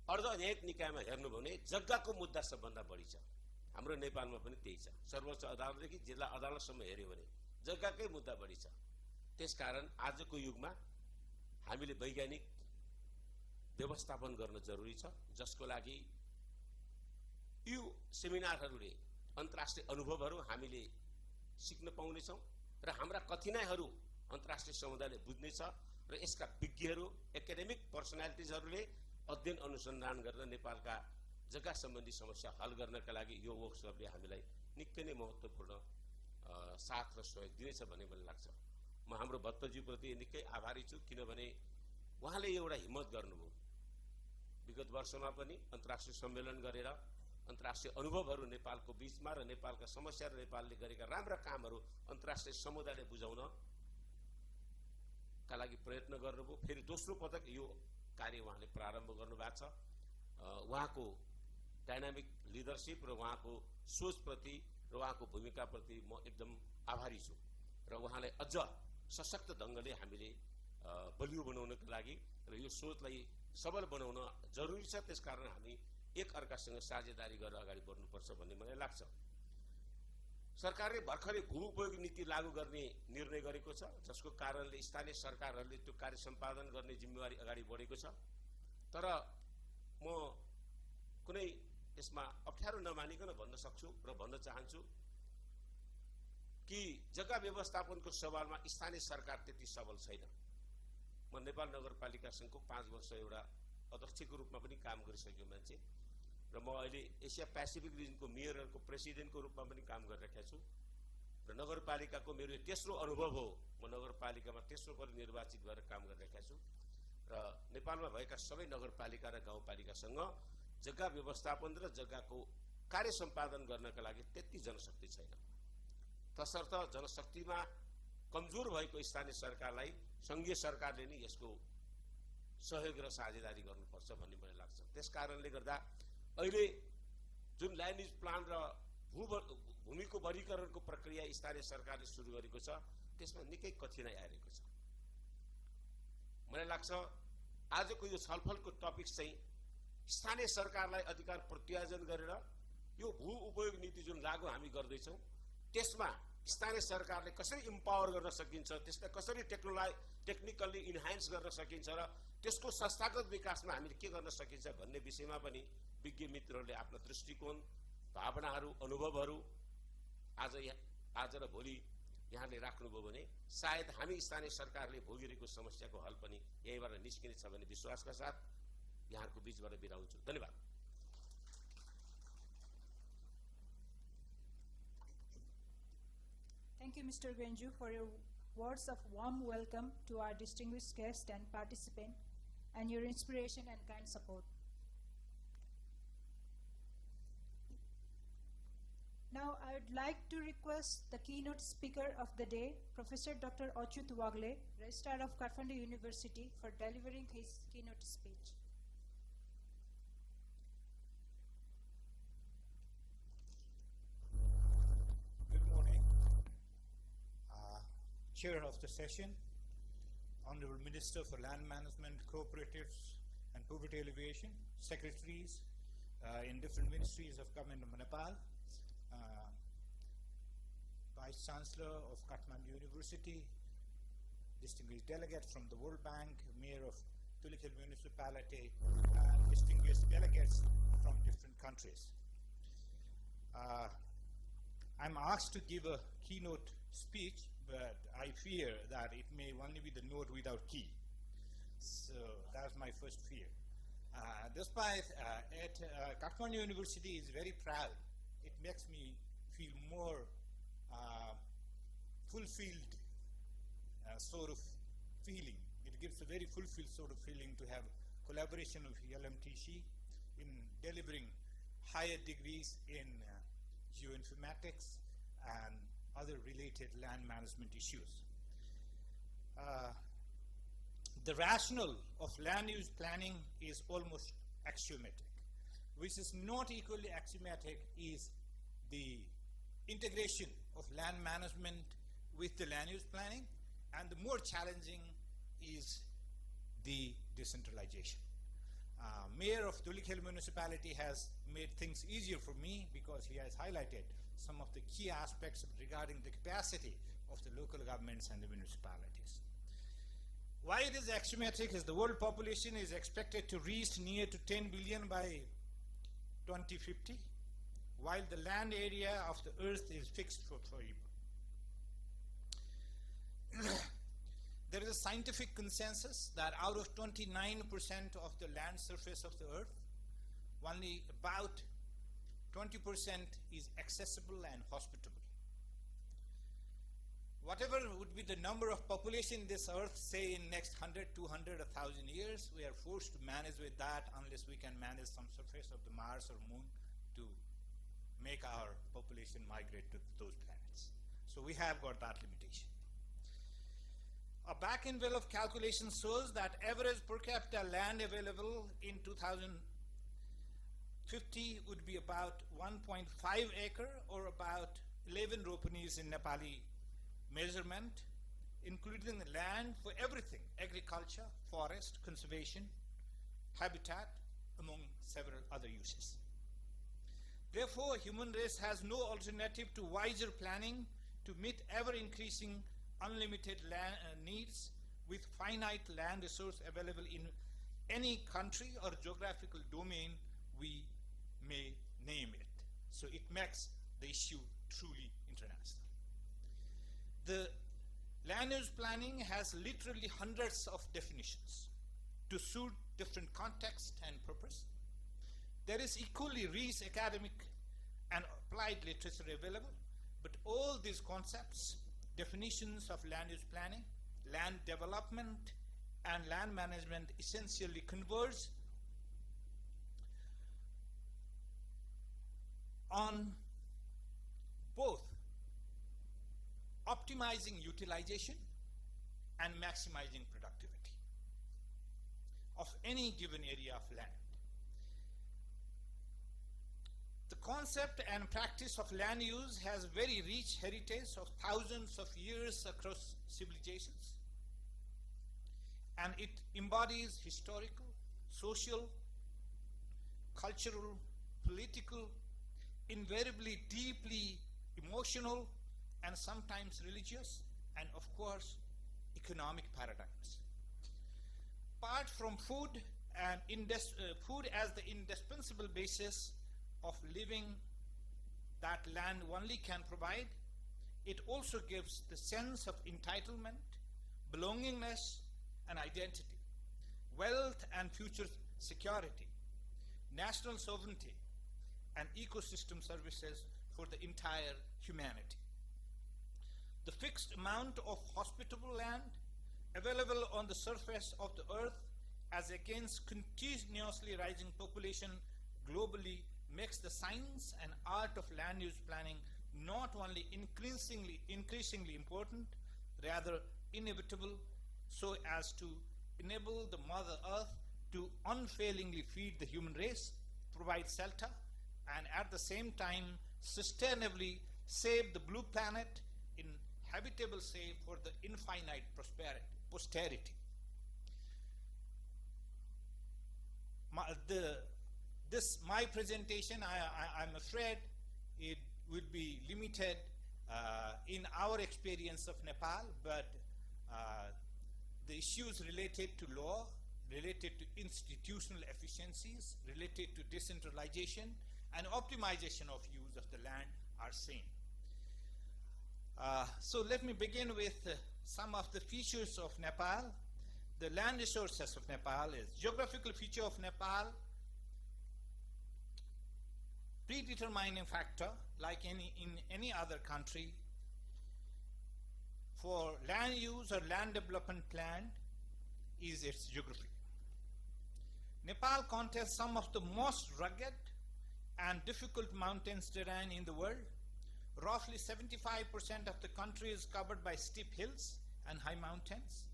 F: अर्धन्यायिक निकायमा हेर्नु भने जग्गाको मुद्दा सबभन्दा बढी छ। हाम्रो नेपालमा पनि त्यही छ। सर्वोच्च अदालतदेखि जिल्ला अदालतसम्म हेर्यो भने जग्गाकै मुद्दा बढी छ। त्यसकारण आजको युगमा हामीले वैज्ञानिक व्यवस्थापन गर्न जरुरी छ, जसको लागि यो सेमिनारहरूले अन्तर्राष्ट्रिय अनुभवहरू हामीले सिक्न पाउनेछौँ र हाम्रा कठिनाइहरू अन्तर्राष्ट्रिय समुदायले बुझ्नेछ र यसका विज्ञहरू, एकाडेमिक पर्सनालिटिजहरूले अध्ययन अनुसन्धान गरेर नेपालका जग्गा सम्बन्धी समस्या हल गर्नका लागि यो वर्कसपले हामीलाई निकै नै महत्त्वपूर्ण साथ र सहयोग दिनेछ भन्ने मलाई लाग्छ। म हाम्रो भट्टज्यूप्रति निकै आभारी छु, किनभने उहाँले एउटा हिम्मत गर्नुभयो। विगत वर्षमा पनि अन्तर्राष्ट्रिय सम्मेलन गरेर अन्तर्राष्ट्रिय अनुभवहरू नेपालको बीचमा र नेपालका समस्या र नेपालले गरेका राम्रा कामहरू अन्तर्राष्ट्रिय समुदायले बुझाउन का लागि प्रयत्न गर्नुभयो। फेरि दोस्रो पटक यो कार्य उहाँले प्रारम्भ गर्नुभएको छ। उहाँको डाइनामिक लिडरशिप र उहाँको सोचप्रति र उहाँको भूमिकाप्रति म एकदम आभारी छु र उहाँलाई अझ सशक्त ढङ्गले हामीले बलियो बनाउनको लागि र यो सोचलाई सबल बनाउन जरुरी छ। त्यसकारण हामी एक अर्कासँग साझेदारी गरेर अगाडि बढ्नुपर्छ भन्ने मलाई लाग्छ। सरकारले भर्खरै भू उपयोग नीति लागू गर्ने निर्णय गरेको छ, जसको कारणले स्थानीय सरकारहरूले त्यो कार्य सम्पादन गर्ने जिम्मेवारी अगाडि बढेको छ। तर म कुनै यसमा अप्ठ्यारो नमानिकन भन्न सक्छु र भन्न चाहन्छु कि जग्गा व्यवस्थापनको सवालमा स्थानीय सरकार त्यति सबल छैन। म नेपाल नगरपालिका संघको 5 वर्ष एउटा अध्यक्षको रूपमा पनि काम गरिसकेको मान्छे र म अहिले एसिया पेसिफिक रिजनको मेयरहरूको प्रेसिडेन्टको रूपमा पनि काम गरिरहेको छु र नगरपालिकाको मेरो तेस्रो अनुभव हो। म नगरपालिकामा तेस्रो पटक निर्वाचित भएर काम गरिरहेको छु र नेपालमा भएका सबै नगरपालिका र गाउँपालिकासँग जग्गा व्यवस्थापन र जग्गाको कार्य सम्पादन गर्नका लागि त्यति जनशक्ति छैन। तसर्थ जनशक्तिमा कमजोर भएको स्थानीय सरकारलाई संघीय सरकारले नै यसको सहयोग र साझेदारी गर्नुपर्छ भन्ने मलाई लाग्छ। त्यसकारणले गर्दा अहिले जुन ल्यान्ड युज प्लान र भूमिको वर्गीकरणको प्रक्रिया स्थानीय सरकारले सुरु गरेको छ, त्यसमा निकै कठिनाइ आइरहेको छ। मलाई लाग्छ आजको यो छलफलको टपिक चाहिँ स्थानीय सरकारलाई अधिकार प्रत्यायोजन गरेर यो भू उपयोग नीति जुन लागू हामी गर्दैछौँ त्यसमा स्थानीय सरकारले कसरी इम्पावर गर्न सकिन्छ, त्यसलाई कसरी टेक्निकल्ली इन्हान्स गर्न सकिन्छ र त्यसको संस्थागत विकासमा हामीले के गर्न सकिन्छ भन्ने विषयमा पनि विज्ञ मित्रहरूले आफ्ना दृष्टिकोण, भावनाहरू, अनुभवहरू आज र भोलि यहाँले राख्नुभयो भने सायद हामी स्थानीय सरकारले भोगिरहेको समस्याको हल पनि यहीँबाट निस्किनेछ भन्ने विश्वासका साथ यहाँको बीचबाट बिदा हुन्छु। धन्यवाद।
A: Thank you, Mr. Genju, for your words of warm welcome to our distinguished guest and participant, and your inspiration and kind support. Now, I would like to request the keynote speaker of the day, Professor Dr. Achyut Wagle, Registrar of Kathmandu University, for delivering his keynote speech.
G: Chair of the session, Honorable Minister for Land Management, Cooperatives and Poverty Alleviation, Secretaries in different ministries of government of Nepal, Vice Chancellor of Kathmandu University, distinguished delegates from the World Bank, Mayor of Dhulikhel Municipality, and distinguished delegates from different countries. I'm asked to give a keynote speech, but I fear that it may only be the note without key. So that's my first fear. Despite Kathmandu University is very proud. It makes me feel more fulfilled sort of feeling. It gives a very fulfilled sort of feeling to have collaboration with LMTC in delivering higher degrees in geoinformatics and other related land management issues. The rationale of land use planning is almost axiomatic. Which is not equally axiomatic is the integration of land management with the land use planning, and the more challenging is the decentralization. Mayor of Dhulikhel Municipality has made things easier for me because he has highlighted some of the key aspects regarding the capacity of the local governments and the municipalities. Why it is axiomatic is the world population is expected to reach near to 10 billion by 2050, while the land area of the earth is fixed for forever. There is a scientific consensus that out of 29% of the land surface of the earth, only about 20% is accessible and hospitable. Whatever would be the number of population in this earth, say in next 100, 200, 1,000 years, we are forced to manage with that unless we can manage some surface of the Mars or Moon to make our population migrate to those planets. So we have got that limitation. A back envelope calculation shows that average per capita land available in 2050 would be about 1.5 acre or about 11 ropanis in Nepali measurement, including the land for everything: agriculture, forest, conservation, habitat, among several other uses. Therefore, human race has no alternative to wiser planning to meet ever-increasing unlimited land needs with finite land resource available in any country or geographical domain we may name it. So it makes the issue truly international. The land use planning has literally hundreds of definitions to suit different context and purpose. There is equally rich academic and applied literature available, but all these concepts, definitions of land use planning, land development, and land management essentially converge on both optimizing utilization and maximizing productivity of any given area of land. The concept and practice of land use has very rich heritage of thousands of years across civilizations, and it embodies historical, social, cultural, political, invariably deeply emotional, and sometimes religious, and of course, economic paradigms. Apart from food and food as the indispensable basis of living that land only can provide, it also gives the sense of entitlement, belongingness, and identity, wealth and future security, national sovereignty, and ecosystem services for the entire humanity. The fixed amount of hospitable land available on the surface of the earth, as against continuously rising population globally, makes the science and art of land use planning not only increasingly important, rather inevitable, so as to enable the Mother Earth to unfailingly feed the human race, provide shelter, and at the same time sustainably save the blue planet in habitable shape for the infinite posterity. My presentation, I'm afraid it will be limited in our experience of Nepal, but the issues related to law, related to institutional efficiencies, related to decentralization and optimization of use of the land are same. So let me begin with some of the features of Nepal. The land resources of Nepal is geographical feature of Nepal, predetermining factor like in any other country for land use or land development plan is its geography. Nepal contains some of the most rugged and difficult mountains terrain in the world. Roughly 75% of the country is covered by steep hills and high mountains.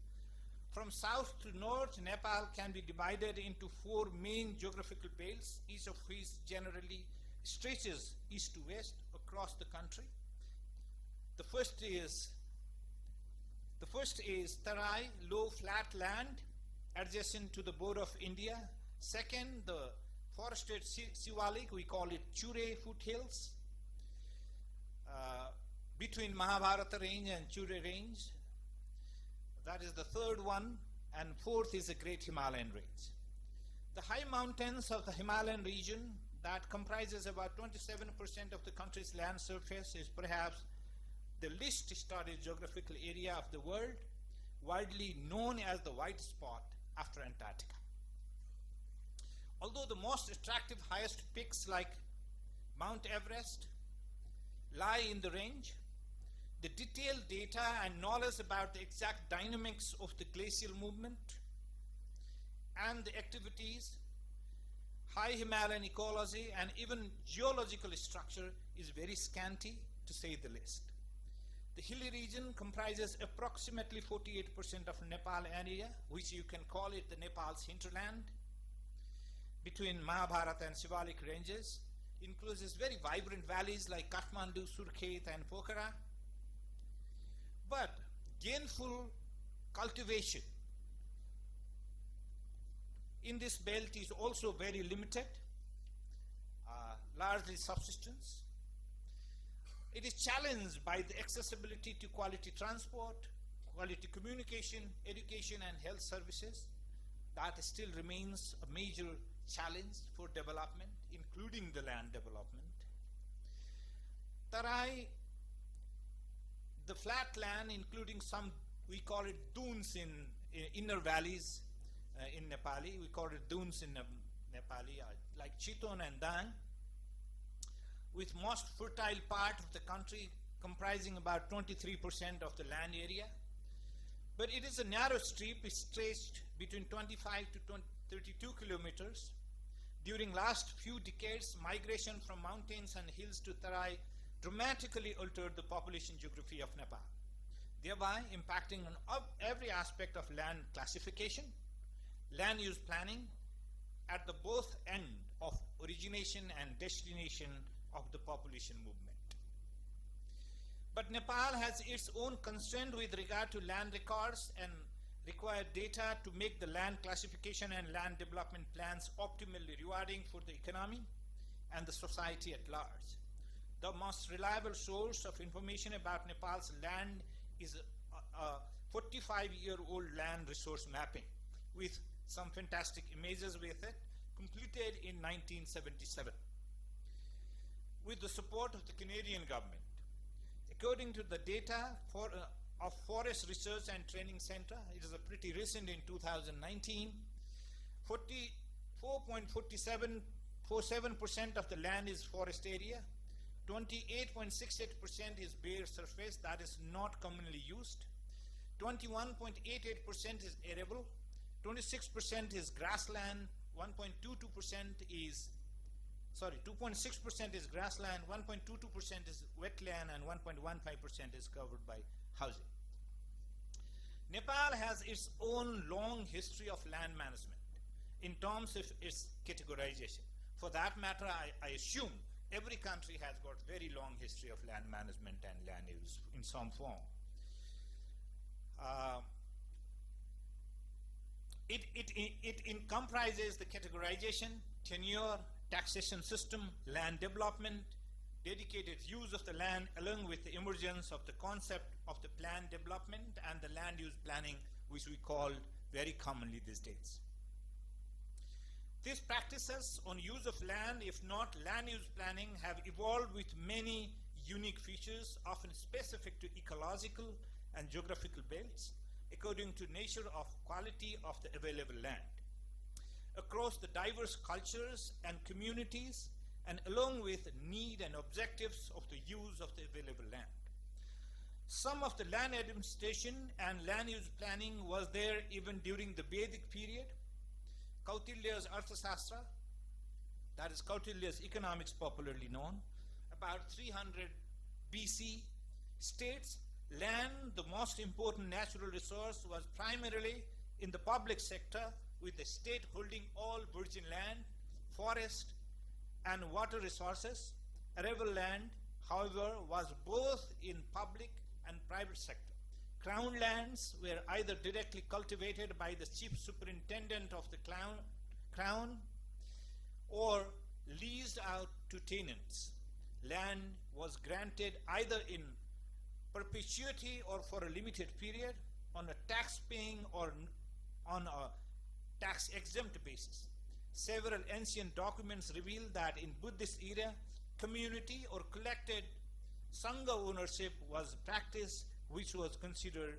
G: From south to north, Nepal can be divided into 4 main geographical belts, each of which generally stretches east to west across the country. The first is Tarai, low flat land adjacent to the border of India. Second, the forested Shivalik, we call it Chure foothills, between Mahabharata range and Chure range. That is the third one. And fourth is the Great Himalayan range. The high mountains of the Himalayan region that comprises about 27% of the country's land surface is perhaps the least studied geographical area of the world, widely known as the white spot after Antarctica. Although the most attractive highest peaks like Mount Everest lie in the range, the detailed data and knowledge about the exact dynamics of the glacial movement and the activities, high Himalayan ecology, and even geological structure is very scanty, to say the least. The hilly region comprises approximately 48% of Nepal area, which you can call it the Nepal's hinterland, between Mahabharata and Shivalik ranges. Includes very vibrant valleys like Kathmandu, Surkhet, and Pokhara. But gainful cultivation in this belt is also very limited, largely subsistence. It is challenged by the accessibility to quality transport, quality communication, education, and health services. That still remains a major challenge for development, including the land development. Tarai, the flat land, including some, we call it dunes in inner valleys in Nepali. We call it dunes in Nepali, like Chiton and Dan, with most fertile part of the country comprising about 23% of the land area. But it is a narrow strip stretched between 25 to 32 kilometers. During last few decades, migration from mountains and hills to Tarai dramatically altered the population geography of Nepal, thereby impacting on every aspect of land classification, land use planning at the both end of origination and destination of the population movement. But Nepal has its own constraint with regard to land records and required data to make the land classification and land development plans optimally rewarding for the economy and the society at large. The most reliable source of information about Nepal's land is a 45-year-old land resource mapping with some fantastic images with it, completed in 1977 with the support of the Canadian government. According to the data of Forest Research and Training Center, it is a pretty recent in 2019, 44.47% of the land is forest area, 28.68% is bare surface that is not commonly used, 21.88% is arable, 26% is grassland, 2.6% is grassland, 1.22% is wetland, and 1.15% is covered by housing. Nepal has its own long history of land management in terms of its categorization. For that matter, I assume every country has got very long history of land management and land use in some form. It comprises the categorization, tenure, taxation system, land development, dedicated use of the land, along with the emergence of the concept of the plan development and the land use planning, which we call very commonly these days. These practices on use of land, if not land use planning, have evolved with many unique features, often specific to ecological and geographical belts, according to nature of quality of the available land. Across the diverse cultures and communities, and along with need and objectives of the use of the available land. Some of the land administration and land use planning was there even during the Vedic period. Kautilya's Arthashastra, that is Kautilya's economics popularly known, about 300 BC, states land, the most important natural resource, was primarily in the public sector, with the state holding all virgin land, forest, and water resources. Arable land, however, was both in public and private sector. Crown lands were either directly cultivated by the chief superintendent of the crown or leased out to tenants. Land was granted either in perpetuity or for a limited period on a tax-paying or on a tax-exempt basis. Several ancient documents reveal that in Buddhist era, community or collected Sangha ownership was a practice which was considered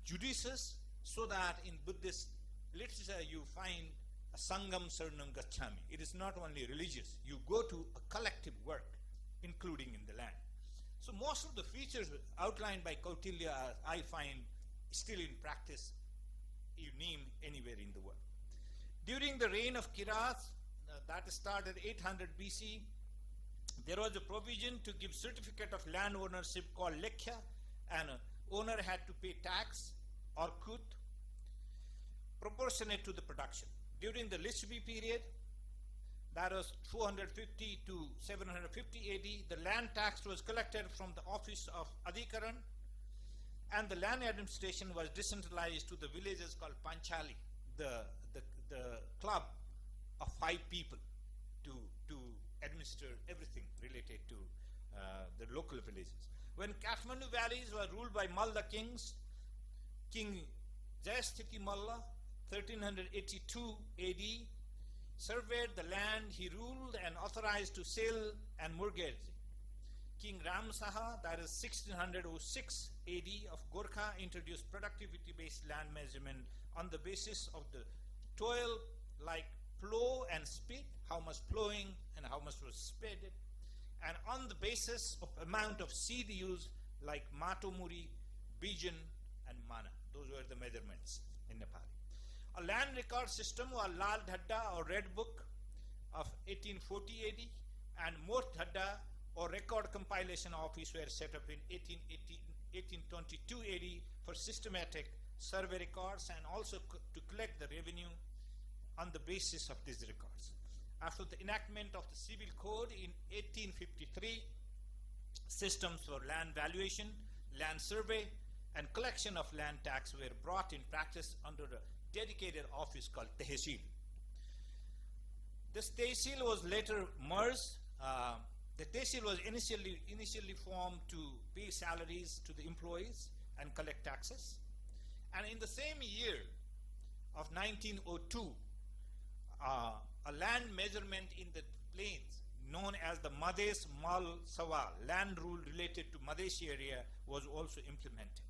G: judicious, so that in Buddhist literature you find a Sangam Saranam Gacchami. It is not only religious, you go to a collective work, including in the land. So most of the features outlined by Kautilya I find still in practice, you name anywhere in the world. During the reign of Kiras, that started 800 BC, there was a provision to give certificate of land ownership called Lekhya, and owner had to pay tax or kut proportionate to the production. During the Lichvi period, that was 450 to 750 AD, the land tax was collected from the office of Adhikaran, and the land administration was decentralized to the villages called Panchali, the club of 5 people to administer everything related to the local villages. When Kathmandu valleys were ruled by Malda kings, King Jayasthiti Malla, 1382 AD, surveyed the land he ruled and authorized to sell and mortgage. King Ram Saha, that is 1606 AD of Gorkha, introduced productivity-based land measurement on the basis of the toil like plow and spit, how much plowing and how much was spreaded, and on the basis of amount of seed used like matomuri, bijan, and mana. Those were the measurements in Nepal. A land record system or Lal Dhadda or Red Book of 1840 AD and Mort Dhadda or Record Compilation Office were set up in 1822 AD for systematic survey records and also to collect the revenue on the basis of these records. After the enactment of the Civil Code in 1853, systems for land valuation, land survey, and collection of land tax were brought in practice under a dedicated office called Tehsil. This Tehsil was later merged. The Tehsil was initially formed to pay salaries to the employees and collect taxes. And in the same year of 1902, a land measurement in the plains known as the Madesh Mal Sawa, land rule related to Madesh area, was also implemented.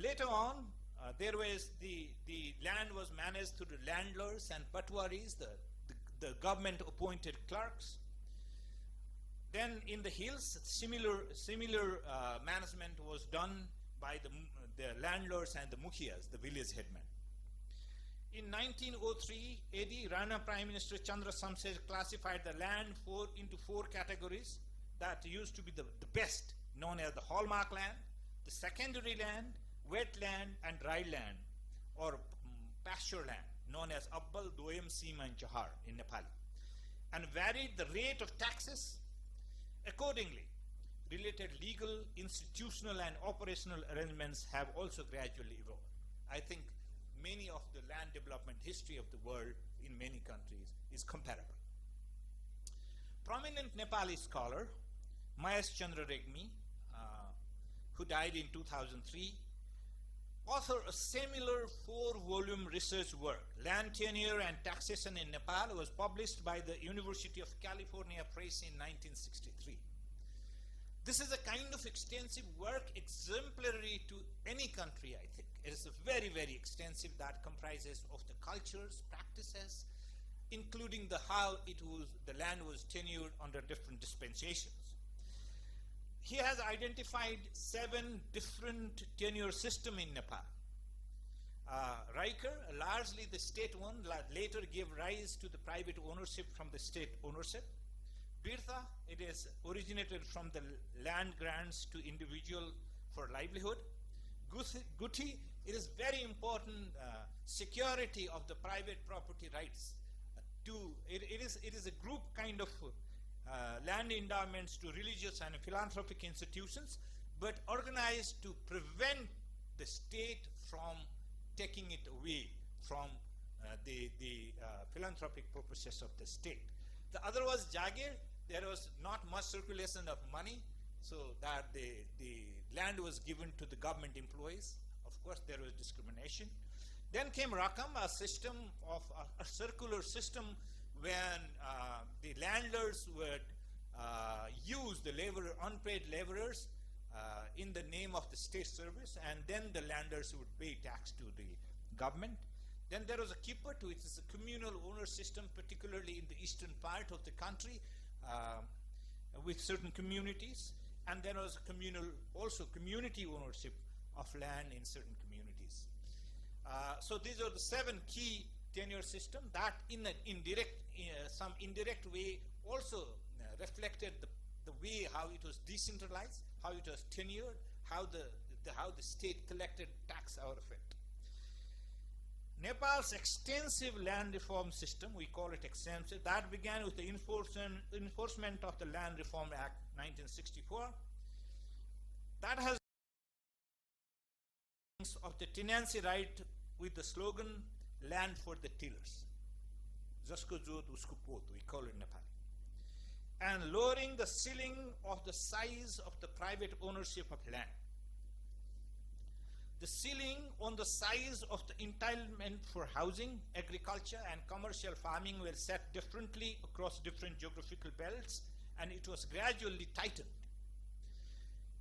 G: Later on, there was the land was managed through the landlords and patwaris, the government appointed clerks. Then in the hills, similar management was done by the landlords and the mukhias, the village headmen. In 1903 AD, Rana Prime Minister Chandra Samsej classified the land into 4 categories that used to be the best, known as the hallmark land, the secondary land, wetland, and dry land, or pasture land, known as Abbal, Doyam, Seema, and Chahar in Nepal, and varied the rate of taxes accordingly. Related legal, institutional, and operational arrangements have also gradually evolved. I think many of the land development history of the world in many countries is comparable. Prominent Nepali scholar Mahesh Chandra Regmi, who died in 2003, authored a similar 4-volume research work, Land Tenure and Taxation in Nepal, was published by the University of California Press in 1963. This is a kind of extensive work exemplary to any country, I think. It is very, very extensive, that comprises of the cultures, practices, including how the land was tenured under different dispensations. He has identified 7 different tenure systems in Nepal. Riker, largely the state one, later gave rise to the private ownership from the state ownership. Birtha, it is originated from the land grants to individual for livelihood. Guthi, it is very important security of the private property rights. It is a group kind of land endowments to religious and philanthropic institutions, but organized to prevent the state from taking it away from the philanthropic purposes of the state. The other was Jagir. There was not much circulation of money, so that the land was given to the government employees. Of course, there was discrimination. Then came Rakam, a system of a circular system when the landlords would use the unpaid laborers in the name of the state service, and then the landlords would pay tax to the government. Then there was a Kiput, which is a communal owner system, particularly in the eastern part of the country, with certain communities. And there was also community ownership of land in certain communities. So these are the 7 key tenure systems that in some indirect way also reflected the way how it was decentralized, how it was tenured, how the state collected tax out of it. Nepal's extensive land reform system, we call it extensive, that began with the enforcement of the Land Reform Act 1964. That has of the tenancy right with the slogan, land for the tillers. Jasko jot usko pot, we call it in Nepal. And lowering the ceiling of the size of the private ownership of land. The ceiling on the size of the entitlement for housing, agriculture, and commercial farming were set differently across different geographical belts, and it was gradually tightened.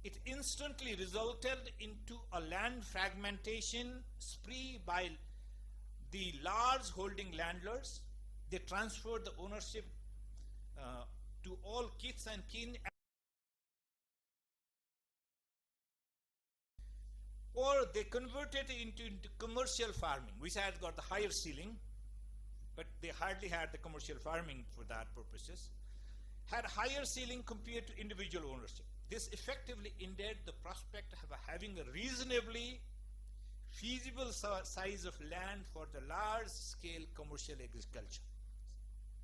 G: It instantly resulted into a land fragmentation spree by the large holding landlords. They transferred the ownership to all kith and kin, or they converted it into commercial farming, which has got the higher ceiling, but they hardly had the commercial farming for that purposes, had higher ceiling compared to individual ownership. This effectively ended the prospect of having a reasonably feasible size of land for the large-scale commercial agriculture.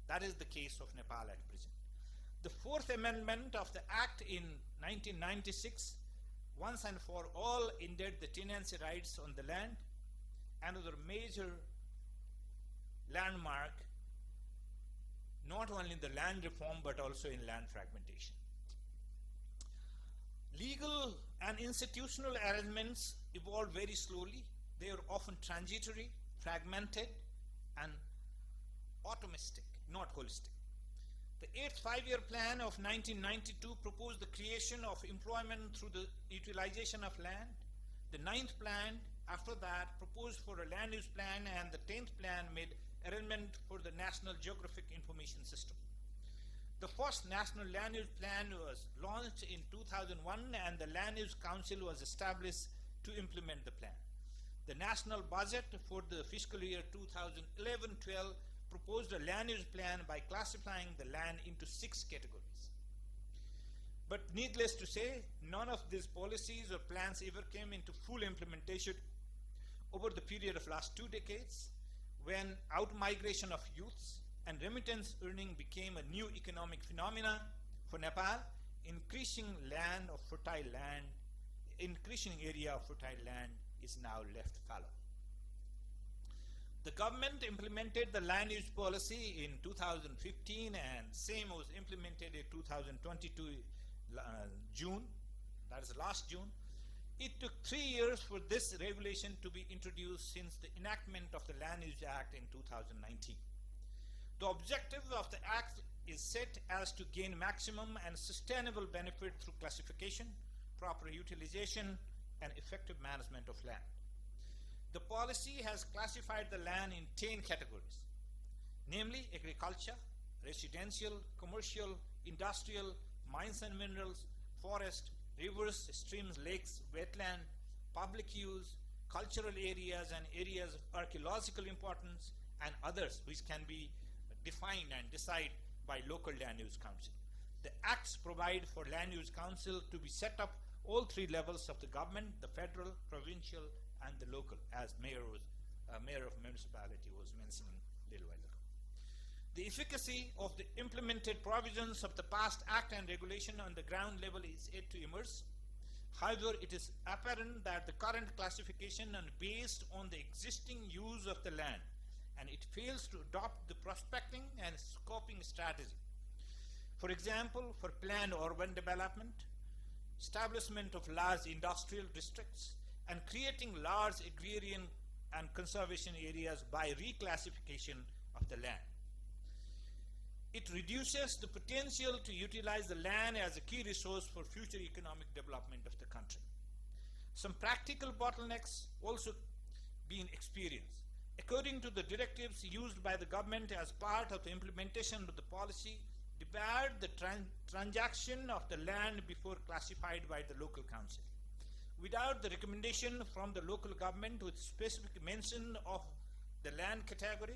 G: That is the case of Nepal at present. The 4th Amendment of the Act in 1996 once and for all ended the tenancy rights on the land, another major landmark, not only in the land reform but also in land fragmentation. Legal and institutional arrangements evolved very slowly. They are often transitory, fragmented, and atomistic, not holistic. The 8th five-year plan of 1992 proposed the creation of employment through the utilization of land. The 9th plan, after that, proposed for a land use plan, and the 10th plan made arrangement for the National Geographic Information System. The first National Land Use Plan was launched in 2001, and the Land Use Council was established to implement the plan. The national budget for the fiscal year 2011-12 proposed a land use plan by classifying the land into 6 categories. But needless to say, none of these policies or plans ever came into full implementation over the period of last 2 decades, when out-migration of youths and remittance earning became a new economic phenomena for Nepal. Increasing area of fertile land is now left fallow. The government implemented the land use policy in 2015, and same was implemented in 2022 June, that is last June. It took 3 years for this regulation to be introduced since the enactment of the Land Use Act in 2019. The objective of the Act is set as to gain maximum and sustainable benefit through classification, proper utilization, and effective management of land. The policy has classified the land in 10 categories, namely agriculture, residential, commercial, industrial, mines and minerals, forest, rivers, streams, lakes, wetland, public use, cultural areas and areas of archaeological importance, and others which can be defined and decided by local land use council. The acts provide for land use council to be set up all 3 levels of the government, the federal, provincial, and the local, as mayor of municipality was mentioning a little while ago. The efficacy of the implemented provisions of the past act and regulation on the ground level is yet to emerge. However, it is apparent that the current classification is based on the existing use of the land, and it fails to adopt the prospecting and scoping strategy. For example, for planned urban development, establishment of large industrial districts, and creating large agrarian and conservation areas by reclassification of the land. It reduces the potential to utilize the land as a key resource for future economic development of the country. Some practical bottlenecks also being experienced. According to the directives used by the government as part of the implementation of the policy, debarred the transaction of the land before classified by the local council. Without the recommendation from the local government with specific mention of the land category,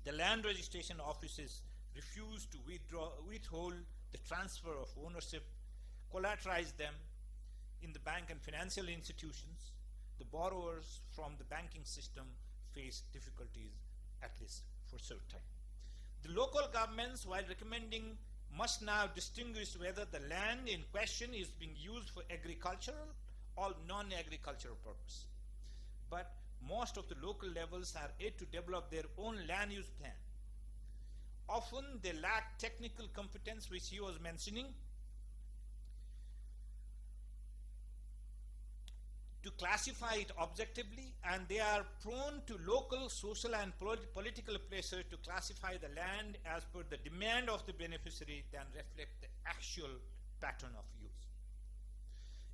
G: the land registration offices refuse to withhold the transfer of ownership, collateralize them in the bank and financial institutions. The borrowers from the banking system face difficulties, at least for certain time. The local governments, while recommending, must now distinguish whether the land in question is being used for agricultural or non-agricultural purpose. But most of the local levels are yet to develop their own land use plan. Often they lack technical competence, which he was mentioning, to classify it objectively, and they are prone to local, social, and political pressure to classify the land as per the demand of the beneficiary than reflect the actual pattern of use.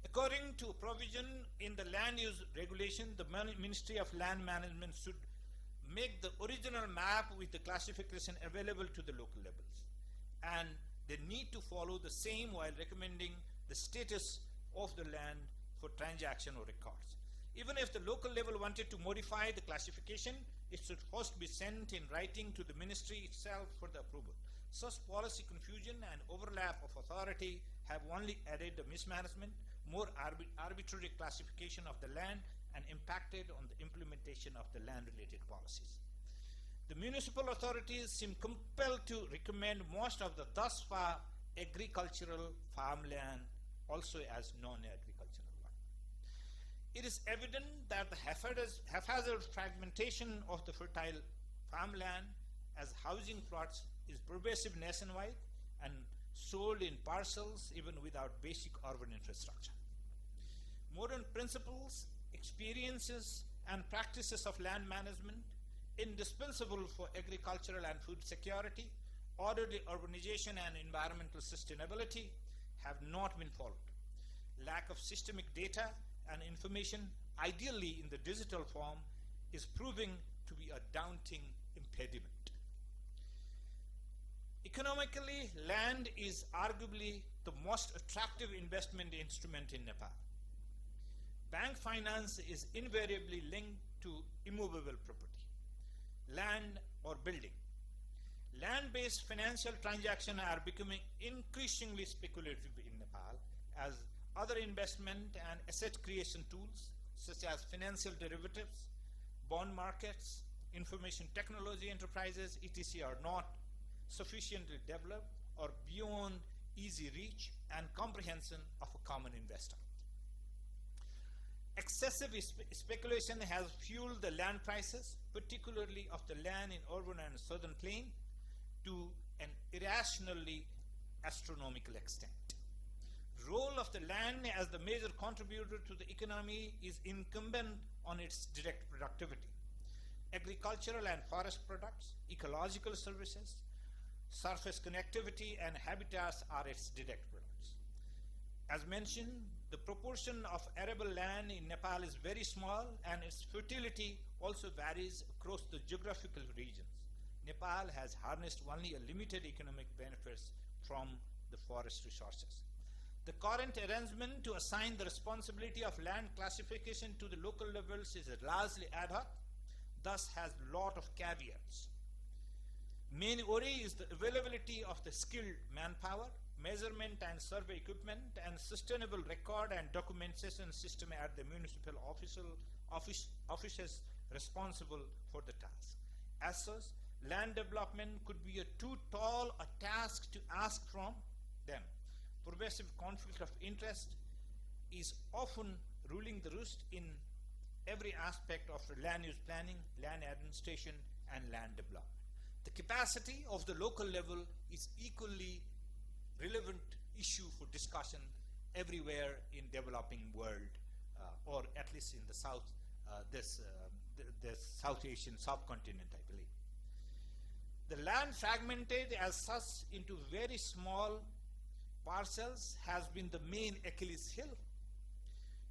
G: According to a provision in the land use regulation, the Ministry of Land Management should make the original map with the classification available to the local levels, and they need to follow the same while recommending the status of the land for transaction or records. Even if the local level wanted to modify the classification, it should first be sent in writing to the ministry itself for the approval. Such policy confusion and overlap of authority have only added the mismanagement, more arbitrary classification of the land, and impacted on the implementation of the land-related policies. The municipal authorities seem compelled to recommend most of the thus far agricultural farmland also as non-agricultural one. It is evident that the haphazard fragmentation of the fertile farmland as housing plots is pervasive nationwide and sold in parcels even without basic urban infrastructure. Modern principles, experiences, and practices of land management, indispensable for agricultural and food security, orderly urbanization, and environmental sustainability, have not been followed. Lack of systemic data and information, ideally in the digital form, is proving to be a daunting impediment. Economically, land is arguably the most attractive investment instrument in Nepal. Bank finance is invariably linked to immovable property, land or building. Land-based financial transactions are becoming increasingly speculative in Nepal as other investment and asset creation tools such as financial derivatives, bond markets, information technology enterprises, etc. are not sufficiently developed or beyond easy reach and comprehension of a common investor. Excessive speculation has fueled the land prices, particularly of the land in urban and southern plain, to an irrationally astronomical extent. Role of the land as the major contributor to the economy is incumbent on its direct productivity. Agricultural and forest products, ecological services, surface connectivity, and habitats are its direct products. As mentioned, the proportion of arable land in Nepal is very small, and its fertility also varies across the geographical regions. Nepal has harnessed only a limited economic benefits from the forest resources. The current arrangement to assign the responsibility of land classification to the local levels is largely ad hoc, thus has a lot of caveats. Main worry is the availability of the skilled manpower, measurement and survey equipment, and sustainable record and documentation system at the municipal offices responsible for the task. As such, land development could be too tall a task to ask from them. Pervasive conflict of interest is often ruling the roost in every aspect of land use planning, land administration, and land development. The capacity of the local level is equally relevant issue for discussion everywhere in developing world, or at least in the South, the South Asian subcontinent, I believe. The land fragmented as such into very small parcels has been the main Achilles heel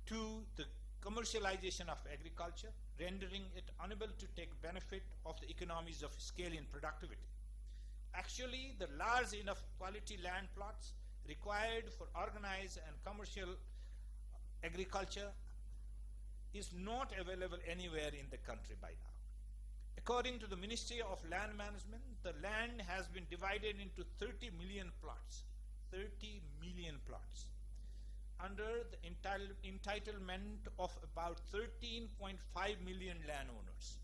G: to the commercialization of agriculture, rendering it unable to take benefit of the economies of scale in productivity. Actually, the large enough quality land plots required for organized and commercial agriculture is not available anywhere in the country by now. According to the Ministry of Land Management, the land has been divided into 30 million plots. 30 million plots under the entitlement of about 13.5 million landowners.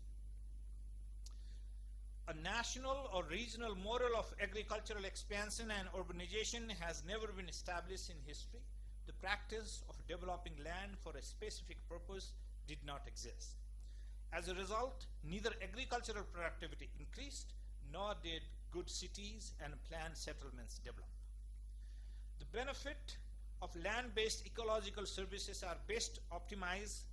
G: A national or regional model of agricultural expansion and urbanization has never been established in history. The practice of developing land for a specific purpose did not exist. As a result, neither agricultural productivity increased, nor did good cities and planned settlements develop. The benefit of land-based ecological services are best optimized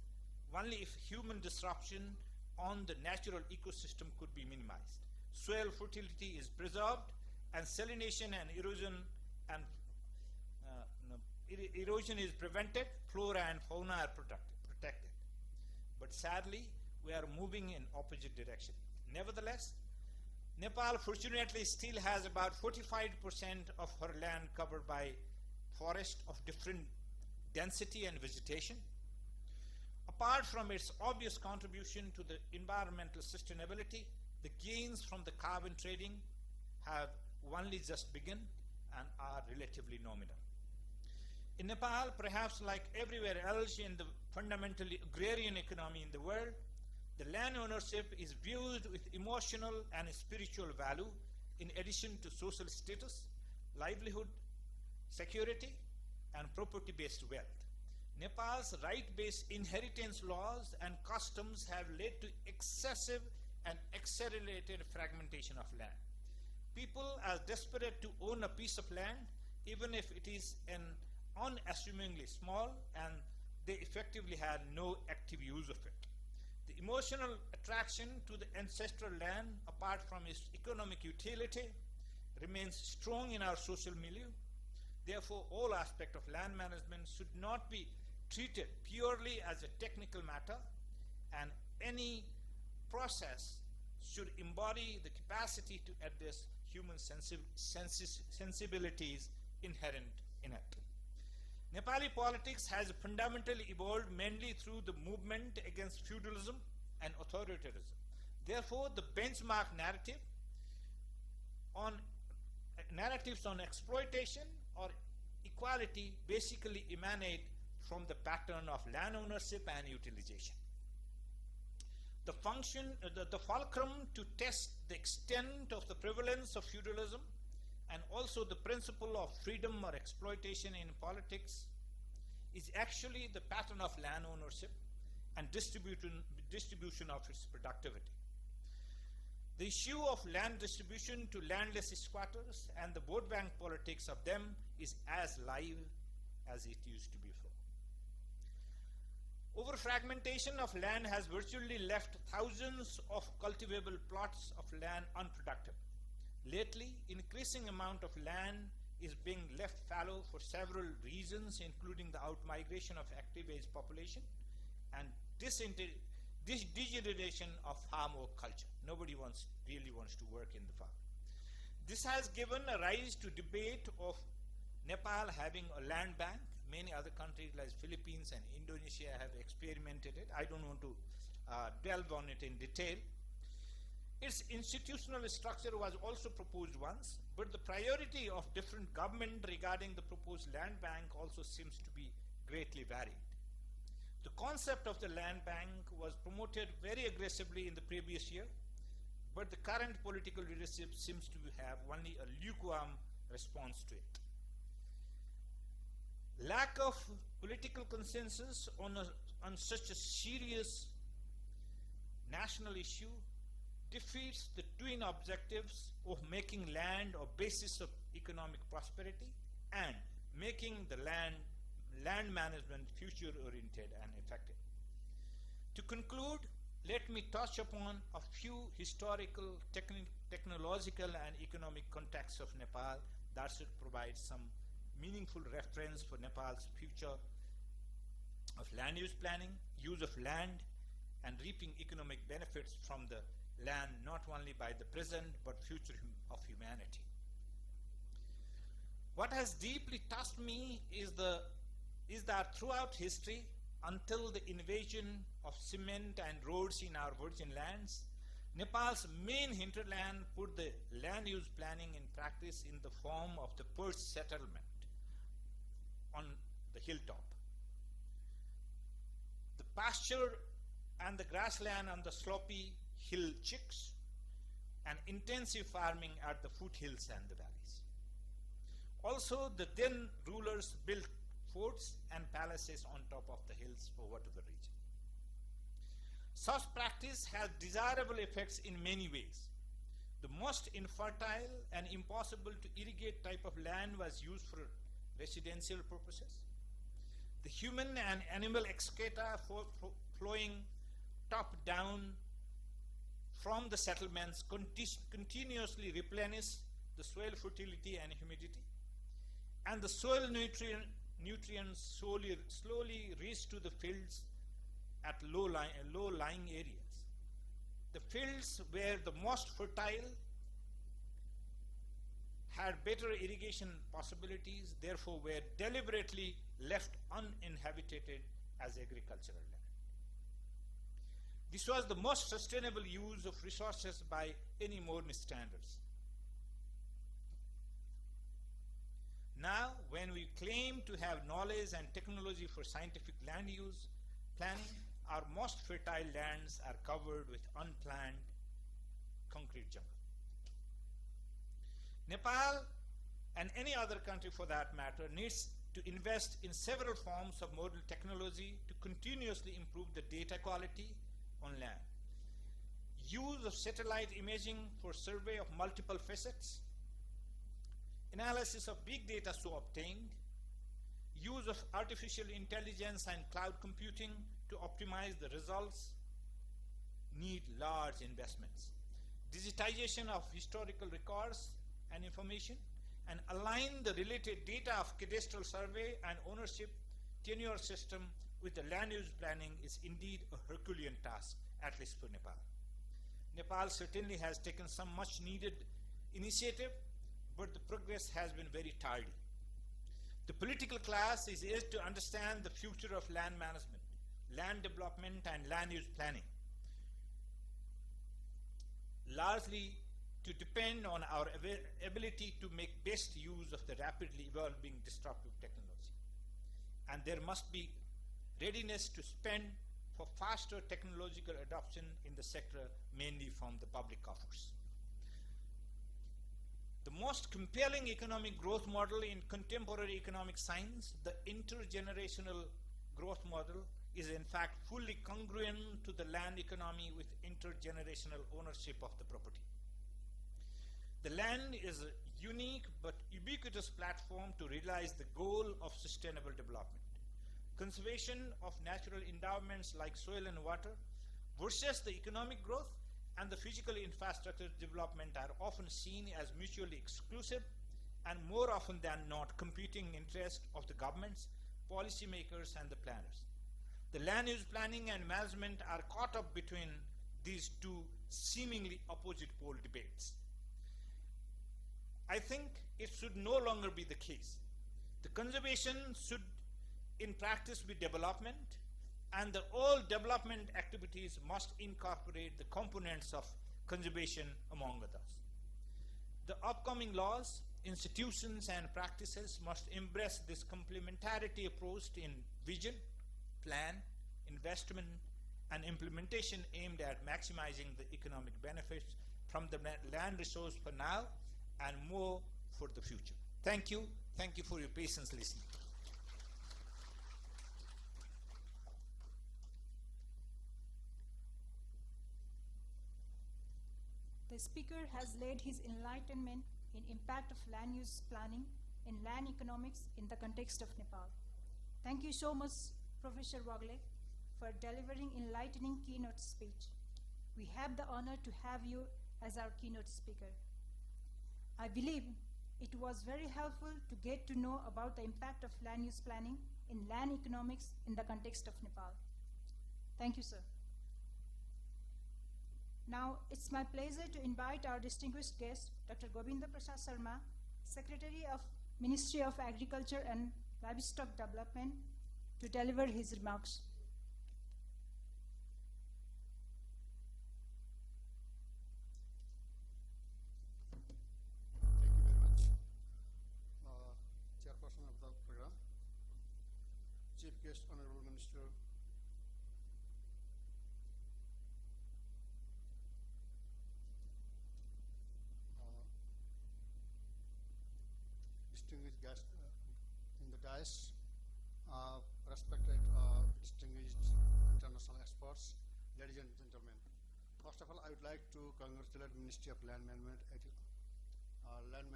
G: only if human disruption on the natural ecosystem could be minimized. Soil fertility is preserved, and salination and erosion is prevented, flora and fauna are protected. But sadly, we are moving in opposite direction. Nevertheless, Nepal fortunately still has about 45% of her land covered by forest of different density and vegetation. Apart from its obvious contribution to the environmental sustainability, the gains from the carbon trading have only just begun and are relatively nominal. In Nepal, perhaps like everywhere else in the fundamentally agrarian economy in the world, the land ownership is viewed with emotional and spiritual value in addition to social status, livelihood, security, and property-based wealth. Nepal's right-based inheritance laws and customs have led to excessive and accelerated fragmentation of land. People are desperate to own a piece of land, even if it is an unassumingly small, and they effectively had no active use of it. The emotional attraction to the ancestral land, apart from its economic utility, remains strong in our social milieu. Therefore, all aspects of land management should not be treated purely as a technical matter, and any process should embody the capacity to address human sensibilities inherent in it. Nepali politics has fundamentally evolved mainly through the movement against feudalism and authoritarianism. Therefore, the benchmark narratives on exploitation or equality basically emanate from the pattern of land ownership and utilization. The fulcrum to test the extent of the prevalence of feudalism and also the principle of freedom or exploitation in politics is actually the pattern of land ownership and distribution of its productivity. The issue of land distribution to landless squatters and the vote bank politics of them is as live as it used to be before. Overfragmentation of land has virtually left thousands of cultivable plots of land unproductive. Lately, increasing amount of land is being left fallow for several reasons, including the outmigration of active age population and degeneration of farm work culture. Nobody really wants to work in the farm. This has given a rise to debate of Nepal having a land bank. Many other countries like Philippines and Indonesia have experimented it. I don't want to delve on it in detail. Its institutional structure was also proposed once, but the priority of different government regarding the proposed land bank also seems to be greatly varied. The concept of the land bank was promoted very aggressively in the previous year, but the current political leadership seems to have only a lukewarm response to it. Lack of political consensus on such a serious national issue defeats the twin objectives of making land a basis of economic prosperity and making the land management future-oriented and effective. To conclude, let me touch upon a few historical, technological, and economic contexts of Nepal that should provide some meaningful reference for Nepal's future of land use planning, use of land, and reaping economic benefits from the land not only by the present but future of humanity. What has deeply touched me is that throughout history, until the invasion of cement and roads in our virgin lands, Nepal's main hinterland put the land use planning in practice in the form of the perch settlement on the hilltop. The pasture and the grassland on the slopy hill chicks, and intensive farming at the foothills and the valleys. Also, the then rulers built forts and palaces on top of the hills for whatever region. Such practice has desirable effects in many ways. The most infertile and impossible to irrigate type of land was used for residential purposes. The human and animal excreta flowing top down from the settlements continuously replenish the soil fertility and humidity, and the soil nutrients slowly reach to the fields at low-lying areas. The fields were the most fertile, had better irrigation possibilities, therefore were deliberately left uninhabited as agricultural land. This was the most sustainable use of resources by any modern standards. Now, when we claim to have knowledge and technology for scientific land use planning, our most fertile lands are covered with unplanned concrete jungle. Nepal, and any other country for that matter, needs to invest in several forms of modern technology to continuously improve the data quality on land. Use of satellite imaging for survey of multiple facets, analysis of big data so obtained, use of artificial intelligence and cloud computing to optimize the results need large investments. Digitization of historical records and information, and align the related data of cadastral survey and ownership tenure system with the land use planning is indeed a Herculean task, at least for Nepal. Nepal certainly has taken some much needed initiative, but the progress has been very tardy. The political class is urged to understand the future of land management, land development, and land use planning, largely to depend on our ability to make best use of the rapidly evolving disruptive technology. And there must be readiness to spend for faster technological adoption in the sector, mainly from the public coffers. The most compelling economic growth model in contemporary economic science, the intergenerational growth model, is in fact fully congruent to the land economy with intergenerational ownership of the property. The land is a unique but ubiquitous platform to realize the goal of sustainable development. Conservation of natural endowments like soil and water versus the economic growth and the physical infrastructure development are often seen as mutually exclusive and more often than not competing interests of the governments, policymakers, and the planners. The land use planning and management are caught up between these two seemingly opposite pole debates. I think it should no longer be the case. The conservation should in practice be development, and all development activities must incorporate the components of conservation among others. The upcoming laws, institutions, and practices must embrace this complementarity approach in vision, plan, investment, and implementation aimed at maximizing the economic benefits from the land resource for now and more for the future. Thank you. Thank you for your patience listening.
A: The speaker has laid his enlightenment in impact of land use planning in land economics in the context of Nepal. Thank you so much, Professor Wagle, for delivering enlightening keynote speech. We have the honor to have you as our keynote speaker. I believe it was very helpful to get to know about the impact of land use planning in land economics in the context of Nepal. Thank you, sir. Now, it's my pleasure to invite our distinguished guest, Dr. Govinda Prasad Sharma, Secretary of Ministry of Agriculture and Livestock Development, to deliver his remarks.
H: Thank you very much. Chairperson of the program, Chief Guest, Honorable Minister, distinguished guests in the dais, respected distinguished international experts, ladies and gentlemen. First of all, I would like to congratulate Ministry of Land Management, Land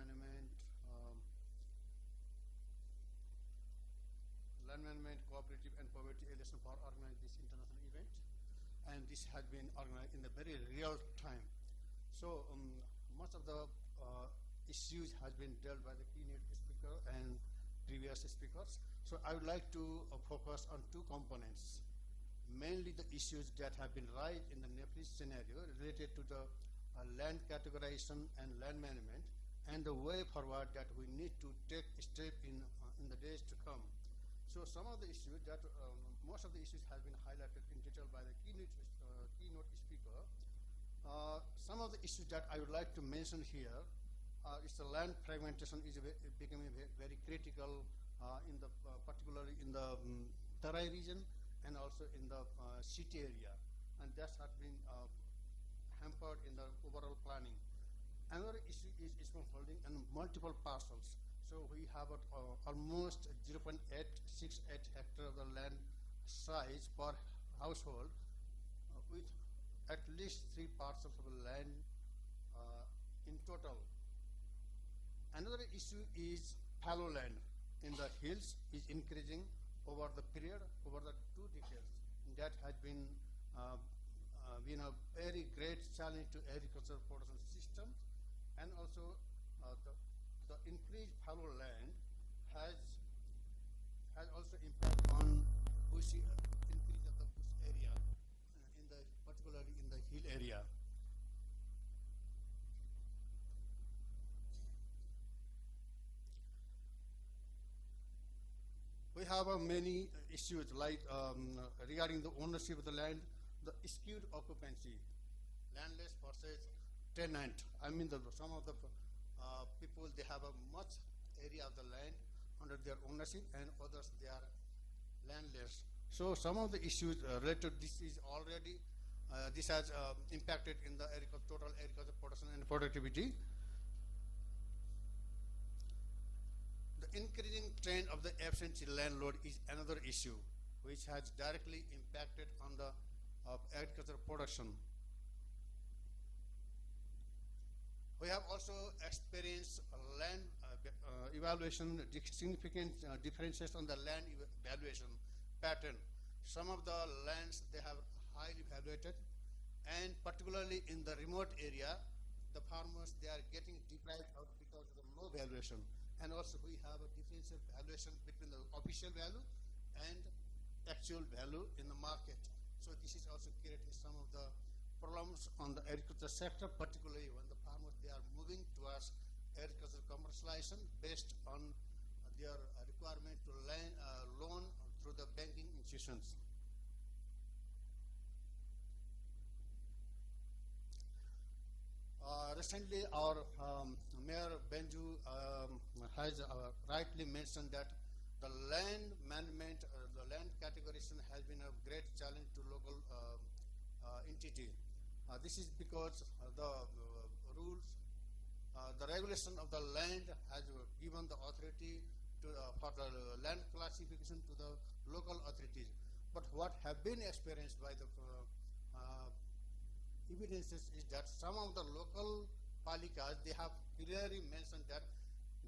H: Management, Cooperative and Poverty Elimination for organizing this international event, and this has been organized in a very real time. So much of the issues has been dealt by the keynote speaker and previous speakers. So I would like to focus on two components, mainly the issues that have been raised in the Nepalese scenario related to the land categorization and land management, and the way forward that we need to take a step in the days to come. So some of the issues that, most of the issues have been highlighted in detail by the keynote speaker. Some of the issues that I would like to mention here is the land fragmentation is becoming very critical in the particularly in the Tarai region and also in the city area, and that has been hampered in the overall planning. Another issue is small holding and multiple parcels. So we have almost 0.868 hectare of the land size per household, with at least 3 parcels of land in total. Another issue is fallow land in the hills is increasing over the period, over the 2 decades. That has been a very great challenge to agricultural production systems, and also the increased fallow land has also impact on bushy increase of the bush area, particularly in the hill area. We have many issues like regarding the ownership of the land, the skewed occupancy, landless versus tenant. I mean, some of the people, they have a much area of the land under their ownership, and others, they are landless. So some of the issues related to this is already, this has impacted in the total agricultural production and productivity. increasing trend of the absentee landlord is another issue which has directly impacted on the agricultural production. We have also experienced land evaluation, significant differences on the land valuation pattern. Some of the lands they have highly valuated, and particularly in the remote area, the farmers they are getting deprived out because of the low valuation. And also we have a differential valuation between the official value and actual value in the market. So this is also creating some of the problems on the agriculture sector, particularly when the farmers they are moving towards agricultural commercialization based on their requirement to loan through the banking institutions. Recently, our Mayor Benju has rightly mentioned that the land management, the land categorization has been a great challenge to local entity. This is because the rules, the regulation of the land has given the authority to, for the land classification to the local authorities. But what have been experienced by the evidences is that some of the local palikas, they have clearly mentioned that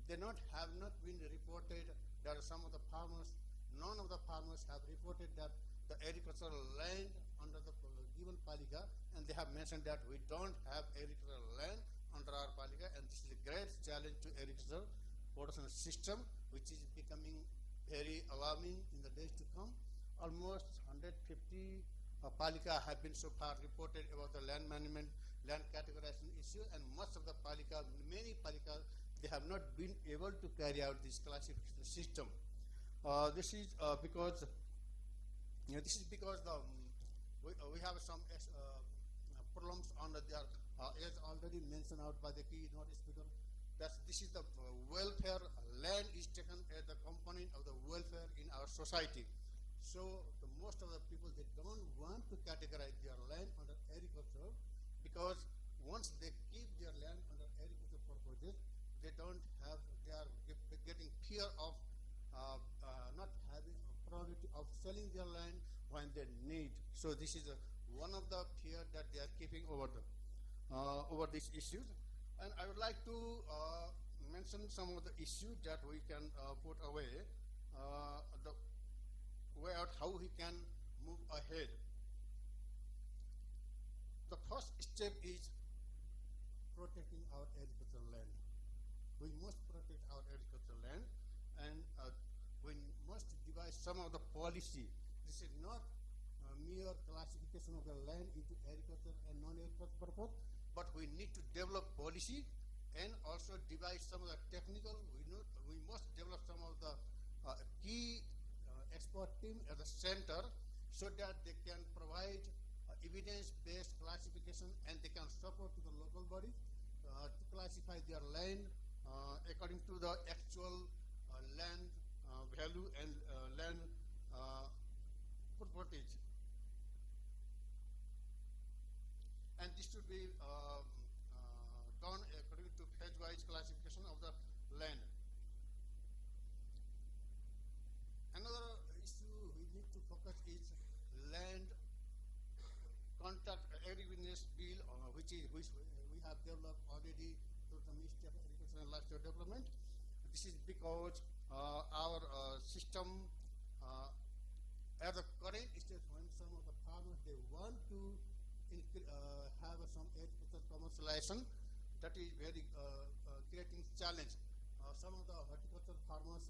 H: they have not been reported that some of the farmers, none of the farmers have reported that the agricultural land under the given palika, and they have mentioned that we don't have agricultural land under our palika, and this is a great challenge to agricultural production system, which is becoming very alarming in the days to come. Almost 150 palika have been so far reported about the land management, land categorization issue, and most of the palika, many palika, they have not been able to carry out this classification system. This is because we have some problems on their, as already mentioned out by the keynote speaker, that this is the welfare, land is taken as the component of the welfare in our society. So most of the people, they don't want to categorize their land under agriculture, because once they keep their land under agricultural purposes, they are getting fear of not having a probability of selling their land when they need. So this is one of the fear that they are keeping over these issues. And I would like to mention some of the issues that we can put away, the way out how we can move ahead. The first step is protecting our agricultural land. We must protect our agricultural land, and we must devise some of the policy. This is not a mere classification of the land into agriculture and non-agriculture purpose, but we need to develop policy and also devise some of the technical. We must develop some of the key expert team at the center, so that they can provide evidence-based classification, and they can support to the local bodies to classify their land according to the actual land value and land footage. And this should be done according to phase-wise classification of the land. Another issue we need to focus is land contract agribusiness bill, which we have developed already through the Ministry of Agriculture and Livestock Development. This is because our system, at the current stage, when some of the farmers they want to have some agricultural commercialization, that is very creating challenge. Some of the horticultural farmers,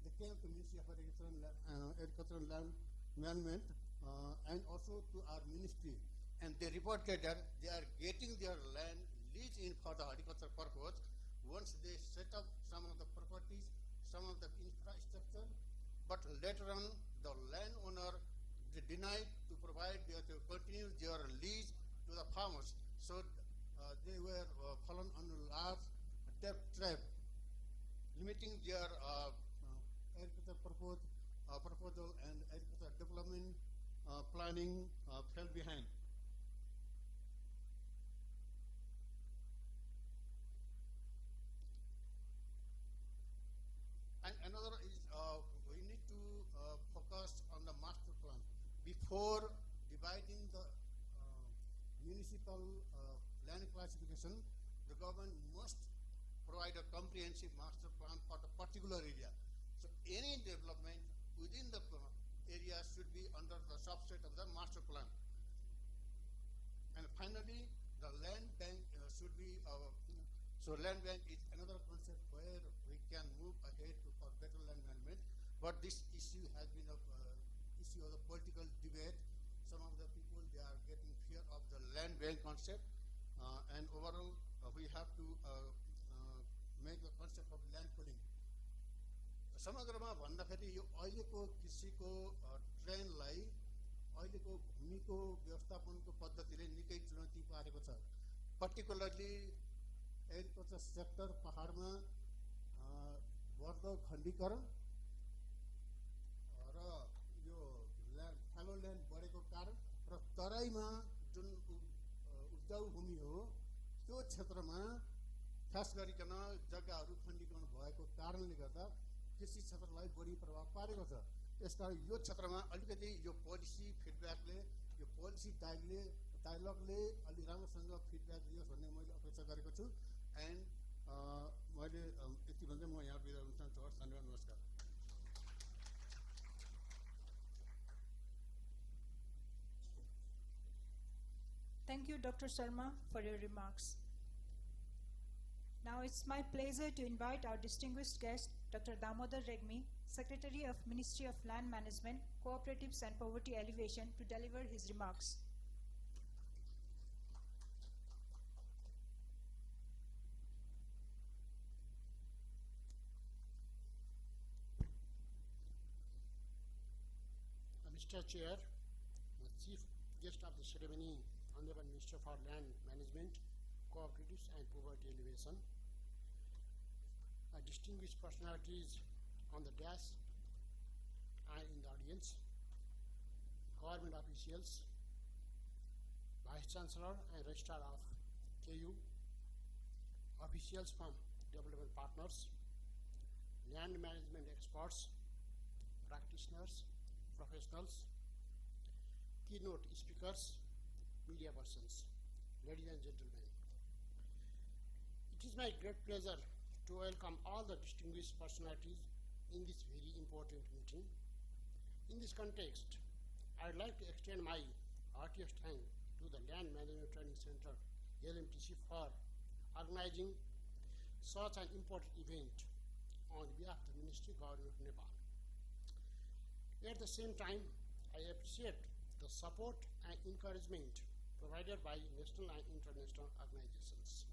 H: they came to Ministry of Agriculture and Land Management and also to our ministry, and they reported that they are getting their land leased in for the horticultural purpose. Once they set up some of the properties, some of the infrastructure, but later on the landowner they denied to provide to continue their lease to the farmers. So they were fallen on a large debt trap, limiting their agricultural proposal and agricultural development planning fell behind. for dividing the municipal land classification, the government must provide a comprehensive master plan for the particular area. So any development within the area should be under the subset of the master plan. And finally, the land bank should be, so land bank is another concept where we can move ahead for better land management. But this issue has been a issue of the political debate. Some of the people, they are getting fear of the land bank concept. And overall, we have to make the concept of land pooling. समग्रमा भन्दाखेरि यो अहिलेको कृषिको ट्रेन्डलाई अहिलेको भूमिको व्यवस्थापनको पद्धतिले निकै चुनौती पारेको छ पर्टिकुलरली एग्रिकल्चर सेक्टर पहाडमा बढ्दो खण्डीकरण र यो फ्यालो ल्यान्ड बढेको कारण र तराईमा जुन उब्जाउ भूमि हो त्यो क्षेत्रमा खास गरिकन जग्गाहरू खण्डीकरण भएको कारणले गर्दा कृषि क्षेत्रलाई बढी प्रभाव पारेको छ त्यसकारण यो क्षेत्रमा अलिकति यो पोलिसी फिडब्याकले यो पोलिसी डायलगले अलि राम्रोसँग फिडब्याक दियोस् भन्ने मैले अपेक्षा गरेको छु एन्ड मैले यति भन्दै म यहाँ बिदा हुन चाहन्छु धन्यवाद नमस्कार
A: Thank you, Dr. Sharma, for your remarks. Now it's my pleasure to invite our distinguished guest, Dr. Damodar Regmi, Secretary of Ministry of Land Management, Cooperatives and Poverty Alleviation, to deliver his remarks.
I: Mr. Chair, the Chief Guest of the ceremony, Honorable Minister for Land Management, Cooperatives and Poverty Alleviation, distinguished personalities on the dais and in the audience, government officials, Vice Chancellor and Registrar of KU, officials from development partners, land management experts, practitioners, professionals, keynote speakers, media persons, ladies and gentlemen. It is my great pleasure to welcome all the distinguished personalities in this very important meeting. In this context, I would like to extend my heartiest thanks to the Land Management Training Center, LMTC, for organizing such an important event on behalf of the Ministry Government of Nepal. At the same time, I appreciate the support and encouragement provided by national and international organizations.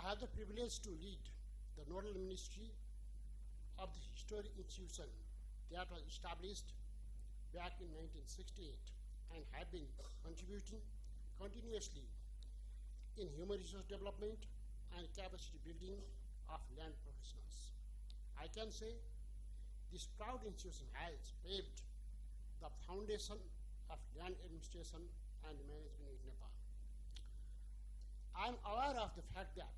I: I have the privilege to lead the Nodal Ministry of the historic institution that was established back in 1968 and have been contributing continuously in human resource development and capacity building of land professionals. I can say this proud institution has paved the foundation of land administration and management in Nepal. I am aware of the fact that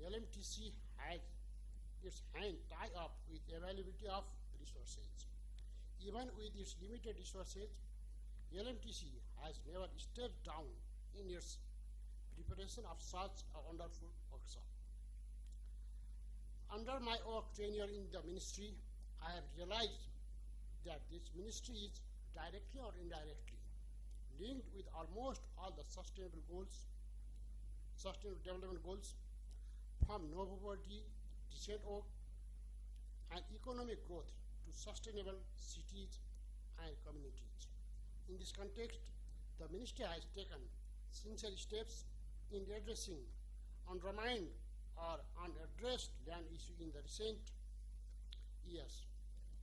I: LMTC has its hand tied up with availability of resources. Even with its limited resources, LMTC has never stepped down in its preparation of such a wonderful workshop. Under my work tenure in the ministry, I have realized that this ministry is directly or indirectly linked with almost all the sustainable development goals, from no poverty, decent work, and economic growth to sustainable cities and communities. In this context, the ministry has taken sincere steps in addressing undermined or unaddressed land issues in the recent years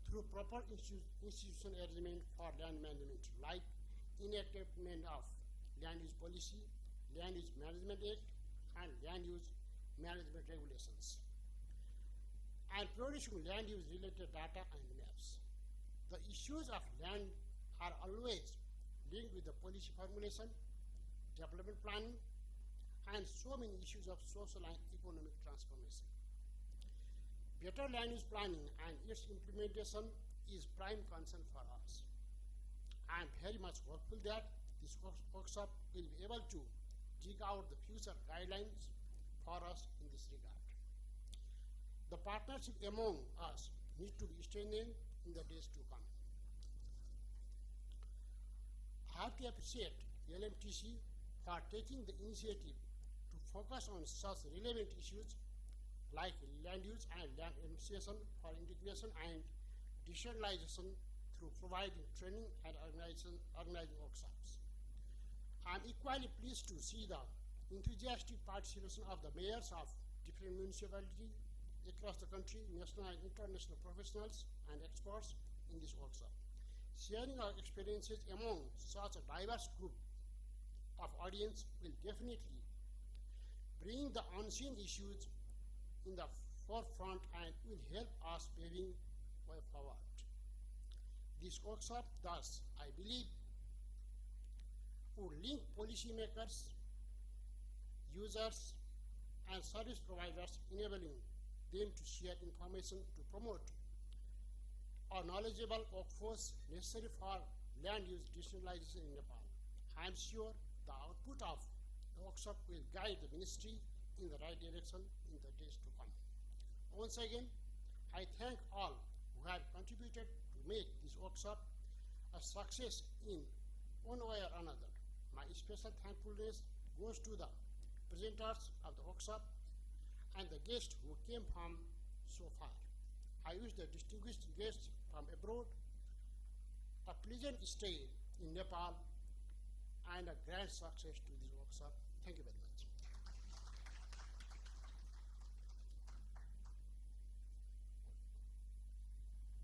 I: through proper institutional arrangement for land management, like enactment of Land Use Policy, Land Use Management Act, and Land Use Management Regulations, and producing land use related data and maps. The issues of land are always linked with the policy formulation, development planning, and so many issues of social and economic transformation. Better land use planning and its implementation is prime concern for us. I am very much hopeful that this workshop will be able to dig out the future guidelines for us in this regard. The partnership among us needs to be strengthened in the days to come. I have to appreciate LMTC for taking the initiative to focus on such relevant issues like land use and land administration for integration and decentralization through providing training and organizing workshops. I am equally pleased to see the enthusiastic participation of the mayors of different municipalities across the country, national and international professionals and experts in this workshop. Sharing our experiences among such a diverse group of audience will definitely bring the unseen issues in the forefront and will help us paving way forward. This workshop, thus, I believe, would link policymakers, users, and service providers, enabling them to share information to promote a knowledgeable workforce necessary for land use decentralization in Nepal. I am sure the output of the workshop will guide the ministry in the right direction in the days to come. Once again, I thank all who have contributed to make this workshop a success in one way or another. My special thankfulness goes to the presenters of the workshop and the guests who came from so far. I wish the distinguished guests from abroad a pleasant stay in Nepal and a grand success to this workshop. Thank you very much.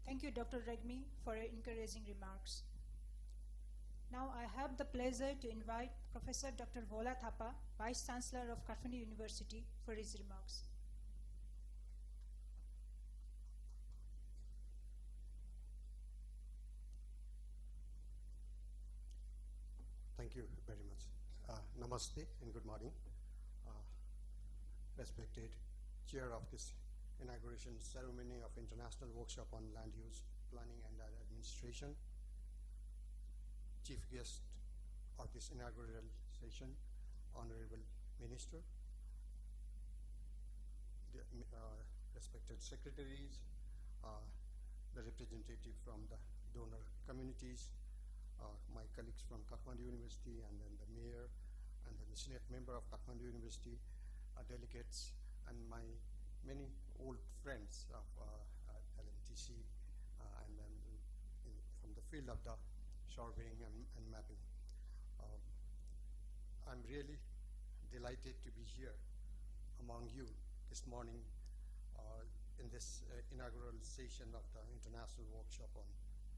A: Thank you, Dr. Regmi, for your encouraging remarks. Now I have the pleasure to invite Professor Dr. Bhola Thapa, Vice Chancellor of Kathmandu University, for his remarks.
J: Thank you very much. Namaste and good morning. Respected Chair of this inauguration ceremony of International Workshop on Land Use, Planning and Administration, Chief Guest of this inaugural session, Honorable Minister, the respected secretaries, the representative from the donor communities, my colleagues from Kathmandu University, and then the mayor, and then the Senate member of Kathmandu University, delegates, and my many old friends of LMTC, and then from the field of the surveying and mapping. I'm really delighted to be here among you this morning in this inaugural session of the International Workshop on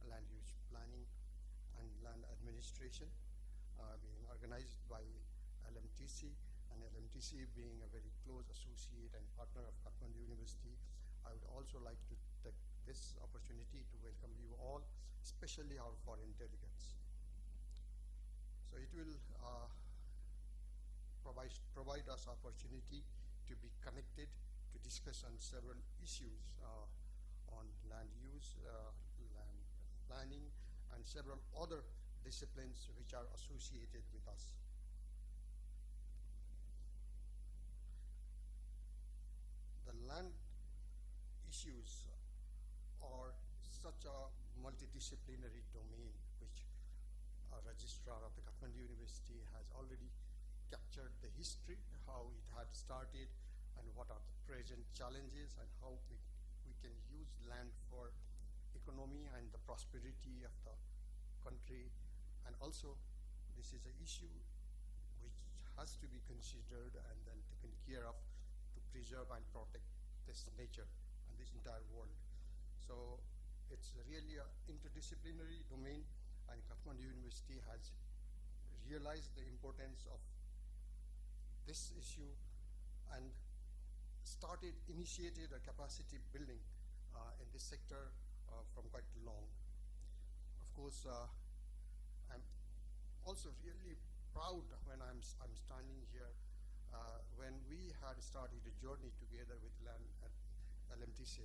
J: Land Use Planning and Land Administration, being organized by LMTC, and LMTC being a very close associate and partner of Kathmandu University. I would also like to take this opportunity to welcome you all, especially our foreign delegates. So it will provide us opportunity to be connected, to discuss on several issues on land use, land planning, and several other disciplines which are associated with us. The land issues are such a multidisciplinary domain which a registrar of the Kathmandu University has already captured the history, how it had started, and what are the present challenges, and how we can use land for economy and the prosperity of the country. And also, this is an issue which has to be considered and then taken care of to preserve and protect this nature and this entire world. So it's really an interdisciplinary domain, and Kathmandu University has realized the importance of this issue and initiated a capacity building in this sector from quite long. Of course, I'm also really proud when I'm standing here when we had started a journey together with land at LMTC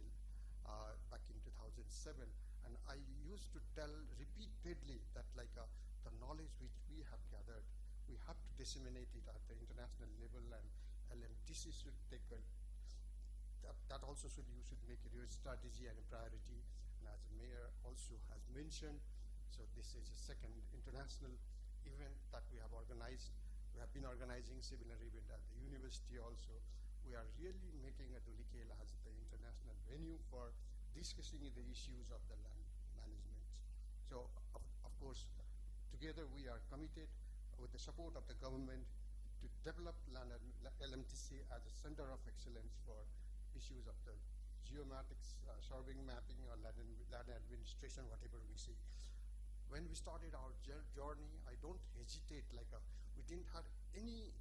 J: back in 2007, And I used to tell repeatedly that the knowledge which we have gathered, we have to disseminate it at the international level, and LMTC should take that also you should make it your strategy and a priority. And as the mayor also has mentioned, so this is a second international event that we have organized. We have been organizing similar event at the university also. We are really making a Dulikela as the international venue for discussing the issues of the land management. So of course, together we are committed with the support of the government to develop LMTC as a center of excellence for issues of the geomatics, surveying, mapping, or land administration, whatever we see. When we started our journey, I don't hesitate, we didn't have any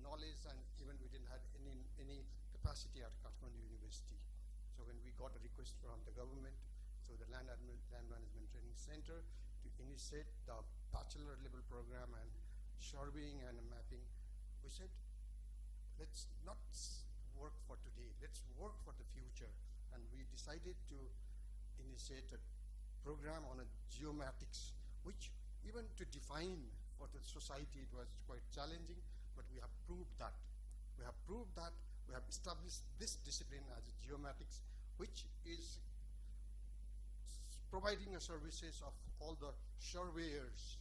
J: knowledge, and even we didn't have any capacity at Kathmandu University. So when we got a request from the government, so the Land Management Training Center, to initiate the bachelor level program and surveying and mapping, we said, let's not work for today, let's work for the future. And we decided to initiate a program on a geomatics, which even to define for the society, it was quite challenging, but we have proved that. We have proved that we have established this discipline as a geomatics, which is providing a services of all the surveyors,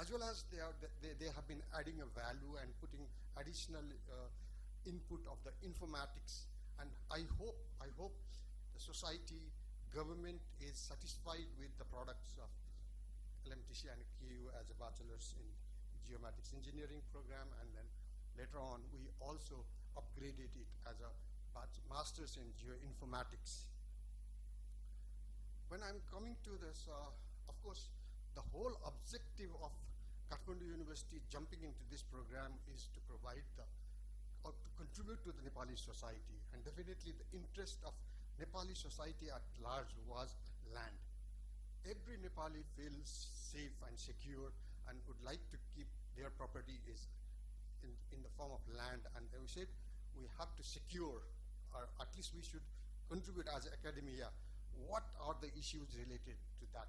J: as well as they have been adding a value and putting additional input of the informatics. And I hope the society, government is satisfied with the products of LMTC and KU as a bachelor's in geomatics engineering program, and then later on we also upgraded it as a master's in geoinformatics. When I'm coming to this, of course, the whole objective of Kathmandu University jumping into this program is to provide or to contribute to the Nepali society, and definitely the interest of Nepali society at large was land. Every Nepali feels safe and secure and would like to keep their property is in the form of land, and we said we have to secure, or at least we should contribute as academia. What are the issues related to that?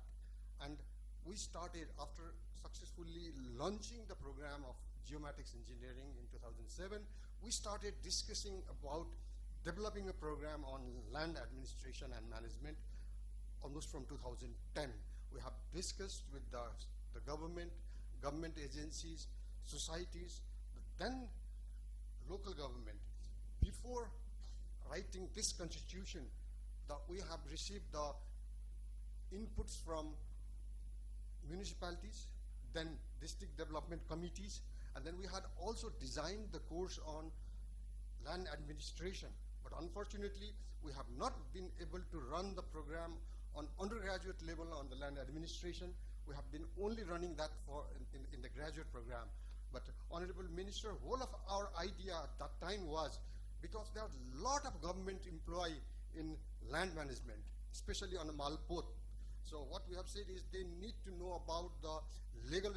J: And we started, after successfully launching the program of geomatics engineering in 2007, we started discussing about developing a program on land administration and management almost from 2010. We have discussed with the government agencies, societies, then local government. Before writing this constitution, we have received the inputs from municipalities, then district development committees, and then we had also designed the course on land administration. But unfortunately, we have not been able to run the program on undergraduate level on the land administration. We have been only running that in the graduate program. But Honorable Minister, whole of our idea at that time was, because there are a lot of government employee in land management, especially on the Malpot. So what we have said is they need to know about the legal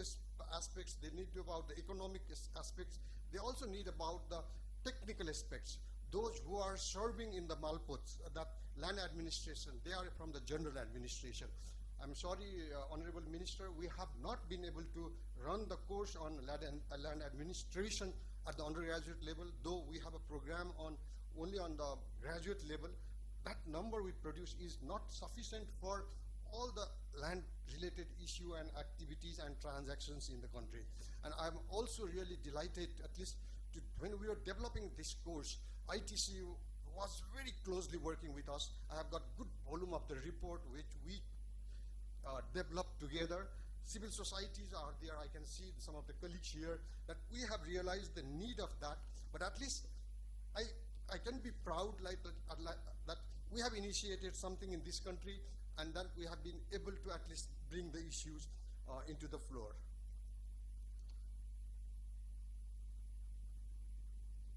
J: aspects, they need to know about the economic aspects, they also need about the technical aspects. Those who are serving in the Malpots, that land administration, they are from the general administration. I'm sorry, Honorable Minister, we have not been able to run the course on land administration at the undergraduate level, though we have a program only on the graduate level. That number we produce is not sufficient for all the land related issue and activities and transactions in the country. And I'm also really delighted, at least when we were developing this course, ITC was very closely working with us. I have got good volume of the report which we developed together. Civil societies are there. I can see some of the colleagues here that we have realized the need of that. But at least I can be proud that we have initiated something in this country, and that we have been able to at least bring the issues into the floor.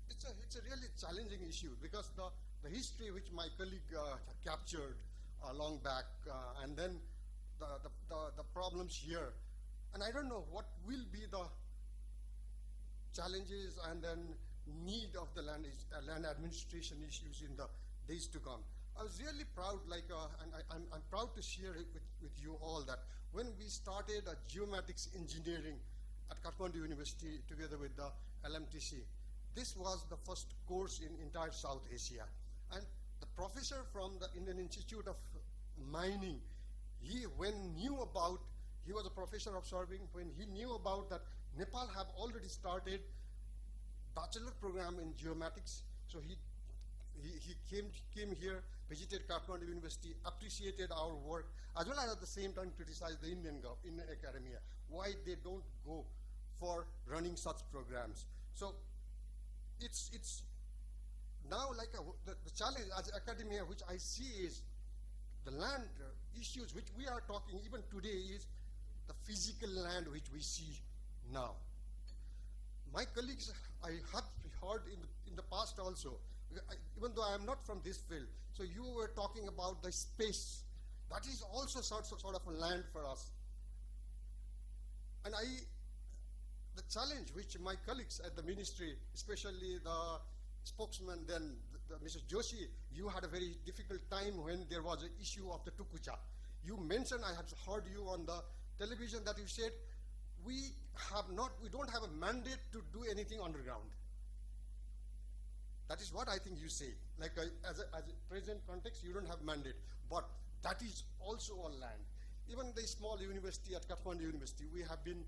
J: It's a really challenging issue, because the history which my colleague captured long back, and then the problems here, and I don't know what will be the challenges and then need of the land administration issues in the days to come. I was really proud, and I'm proud to share it with you all that when we started geomatics engineering at Kathmandu University together with the LMTC, this was the first course in entire South Asia. And the professor from the Indian Institute of Mining, he was a professor observing, when he knew about that Nepal have already started bachelor program in geomatics, so he came here, visited Kathmandu University, appreciated our work, as well as at the same time criticized the Indian academia, why they don't go for running such programs. So it's now like the challenge as academia, which I see is the land issues which we are talking even today is the physical land which we see now. My colleagues, I have heard in the past also, even though I am not from this field, so you were talking about the space. That is also sort of a land for us. And the challenge which my colleagues at the ministry, especially the spokesman then, Mr. Joshi, you had a very difficult time when there was an issue of the Tukucha. You mentioned, I have heard you on the television that you said, we don't have a mandate to do anything underground. That is what I think you say. Like as a present context, you don't have mandate, but that is also a land. Even the small university at Kathmandu University, we have been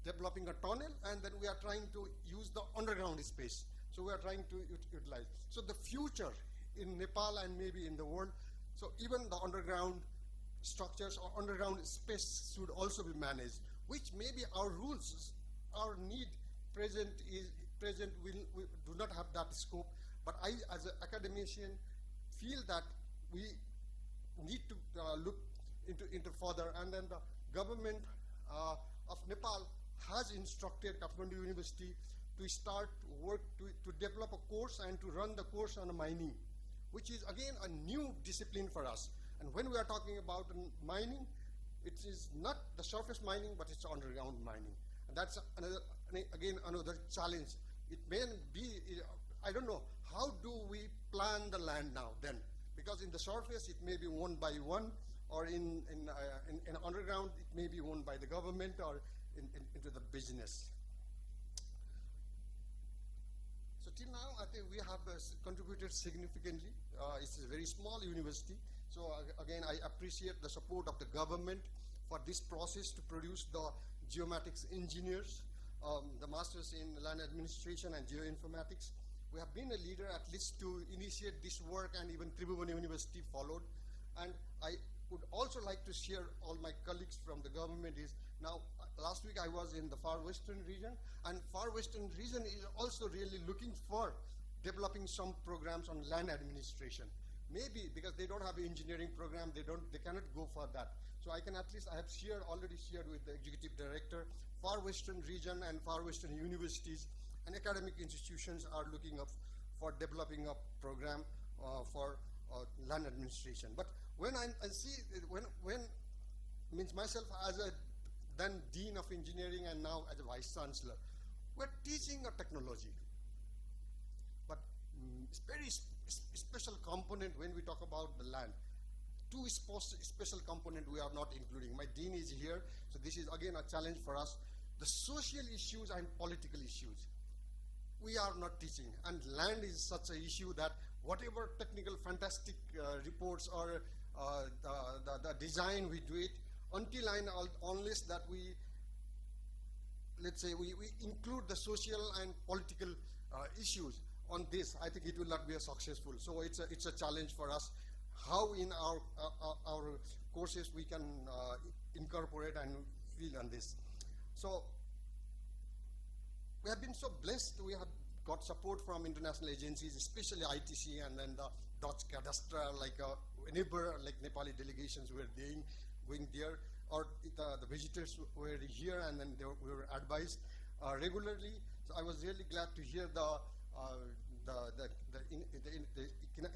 J: developing a tunnel, and then we are trying to use the underground space. So we are trying to utilize. So the future in Nepal and maybe in the world, so even the underground structures or underground space should also be managed, which maybe our rules, our need we do not have that scope. But I, as an academician, feel that we need to look into further. And then the government of Nepal has instructed Kathmandu University to start work to develop a course and to run the course on mining, which is again a new discipline for us. And when we are talking about mining, it is not the surface mining, but it's underground mining. And that's another challenge. It may be, I don't know, how do we plan the land now then? Because in the surface, it may be owned by one, or in underground, it may be owned by the government or into the business. So till now, I think we have contributed significantly. It's a very small university. So again, I appreciate the support of the government for this process to produce the geomatics engineers, the masters in land administration and geoinformatics. We have been a leader at least to initiate this work, and even Tribhuvan University followed. And I would also like to share all my colleagues from the government is now, last week I was in the far western region, and far western region is also really looking for developing some programs on land administration. Maybe because they don't have an engineering program, they cannot go for that. So I can at least, I have already shared with the executive director, far western region and far western universities and academic institutions are looking up for developing a program for land administration. But when I see, when means myself as a then Dean of Engineering and now as a Vice Chancellor, we're teaching a technology. But it's very special component when we talk about the land. Two special component we are not including. My Dean is here, so this is again a challenge for us. The social issues and political issues, we are not teaching. And land is such an issue that whatever technical fantastic reports or the design we do it, until and unless that we, let's say, we include the social and political issues on this, I think it will not be successful. So it's a challenge for us how in our courses we can incorporate and feel on this. So we have been so blessed. We have got support from international agencies, especially ITC, and then the Dutch Registrar, like whenever like Nepali delegations were going there, or the visitors were here, and then we were advised regularly. So I was really glad to hear the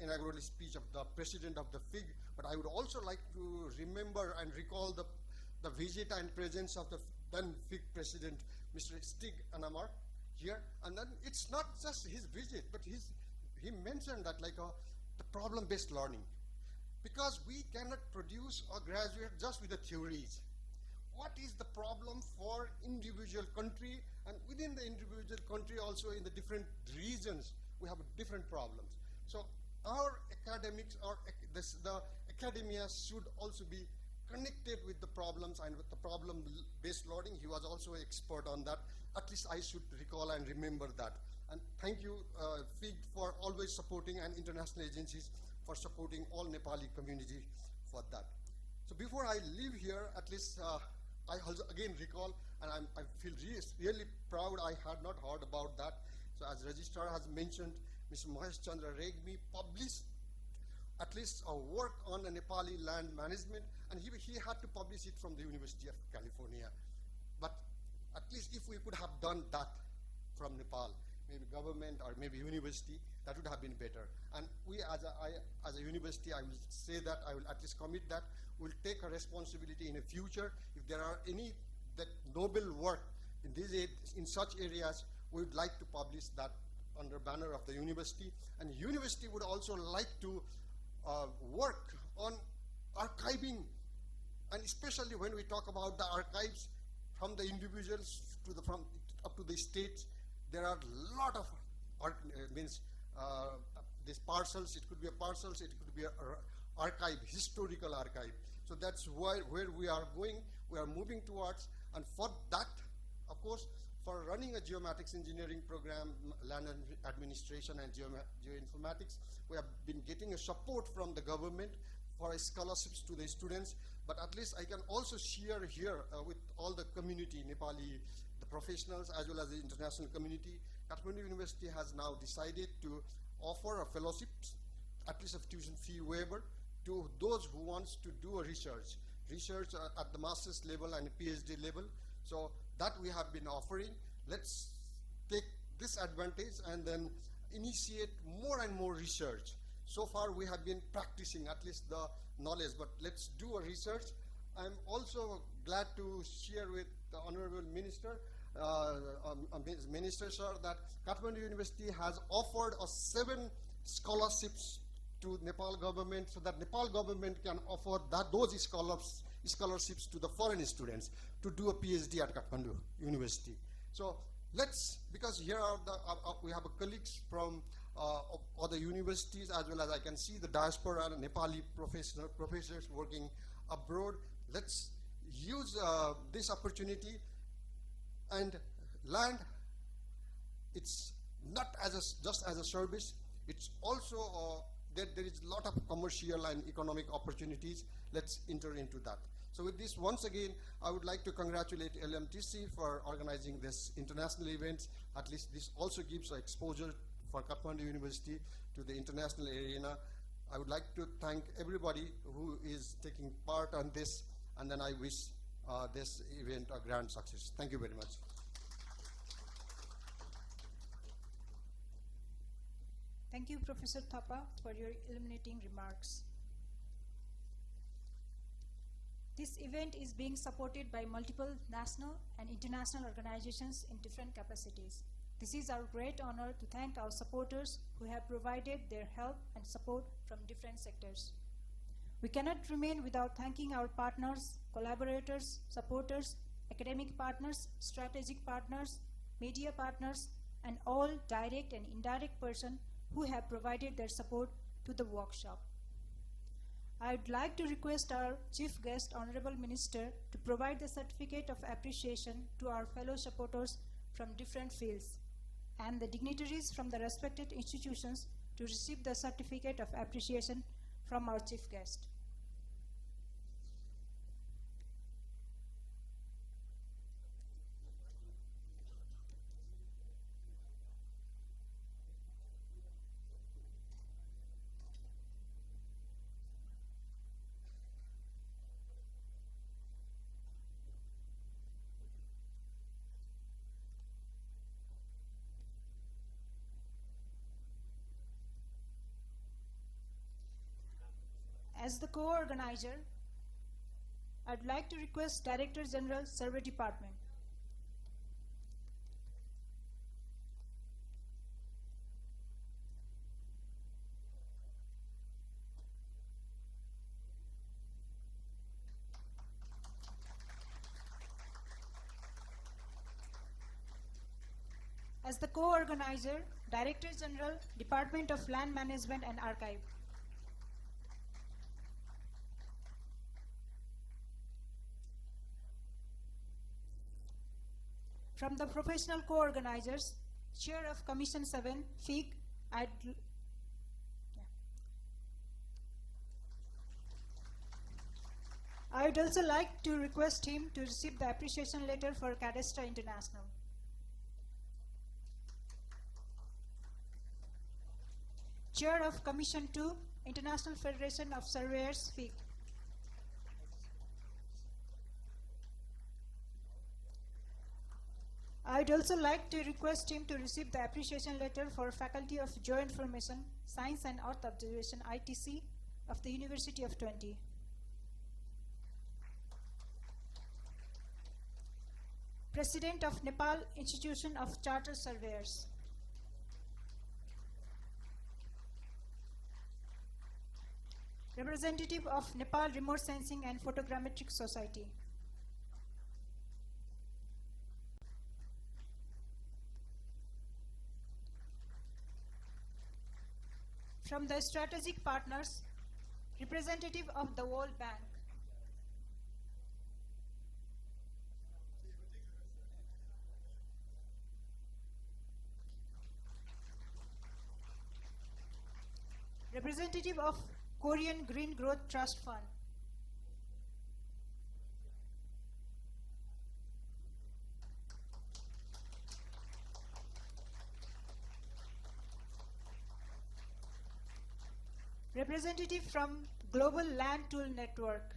J: inaugural speech of the president of the FIG, but I would also like to remember and recall the visit and presence of the then FIG president, Mr. Stig Anamar, here. And then it's not just his visit, but he mentioned that like the problem-based learning. Because we cannot produce a graduate just with the theories. What is the problem for individual country, and within the individual country also in the different regions, we have different problems. So our academics, the academia should also be connected with the problems and with the problem-based learning. He was also an expert on that. At least I should recall and remember that. And thank you, FIG, for always supporting, and international agencies for supporting all Nepali community for that. So before I leave here, at least I also again recall, and I feel really proud I had not heard about that. So as Registrar has mentioned, Mr. Mahesh Chandra Regmi published at least a work on the Nepali land management, and he had to publish it from the University of California. But at least if we could have done that from Nepal, maybe government or maybe university, that would have been better. And we as a university, I will say that, I will at least commit that, we'll take a responsibility in the future. If there are any that noble work in such areas, we would like to publish that under banner of the university. And university would also like to work on archiving, and especially when we talk about the archives from the individuals to up to the states, there are a lot of these parcels. It could be a parcels, it could be an archive, historical archive. So that's where we are going, we are moving towards. And for that, of course, for running a geomatics engineering program, land administration and geoinformatics, we have been getting a support from the government for scholarships to the students. But at least I can also share here with all the community, Nepali, the professionals, as well as the international community. Kathmandu University has now decided to offer a fellowship, at least a tuition fee waiver, to those who wants to do a research at the master's level and PhD level. So that we have been offering. Let's take this advantage and then initiate more and more research. So far we have been practicing at least the knowledge, but let's do a research. I'm also glad to share with the Honorable Minister, Minister Sir, that Kathmandu University has offered 7 scholarships to Nepal government, so that Nepal government can offer those scholarships to the foreign students to do a PhD at Kathmandu University. So let's, because here are we have colleagues from other universities, as well as I can see the diaspora and Nepali professors working abroad. Let's use this opportunity. And land, it's not just as a service, it's also that there is a lot of commercial and economic opportunities. Let's enter into that. So with this, once again, I would like to congratulate LMTC for organizing this international event. At least this also gives exposure for Kathmandu University to the international arena. I would like to thank everybody who is taking part on this, and then I wish this event a grand success. Thank you very much.
A: Thank you, Professor Thapa, for your illuminating remarks. This event is being supported by multiple national and international organizations in different capacities. This is our great honor to thank our supporters who have provided their help and support from different sectors. We cannot remain without thanking our partners, collaborators, supporters, academic partners, strategic partners, media partners, and all direct and indirect persons who have provided their support to the workshop. I would like to request our Chief Guest, Honorable Minister, to provide the certificate of appreciation to our fellow supporters from different fields, and the dignitaries from the respected institutions to receive the certificate of appreciation from our Chief Guest. As the co-organizer, I'd like to request Director General, Survey Department, As the co-organizer, Director General, Department of Land Management and Archive. From the professional co-organizers, Chair of Commission 7, FIG, I would also like to request him to receive the appreciation letter for Cadastra International. Chair of Commission 2, International Federation of Surveyors, FIG. I would also like to request him to receive the appreciation letter for Faculty of Geoinformation, Science and Earth Observation, ITC, of the University of Twente. President of Nepal Institution of Chartered Surveyors. Representative of Nepal Remote Sensing and Photogrammetric Society. From the strategic partners, representative of the World Bank. Representative of Korean Green Growth Trust Fund. Representative from Global Land Tool Network.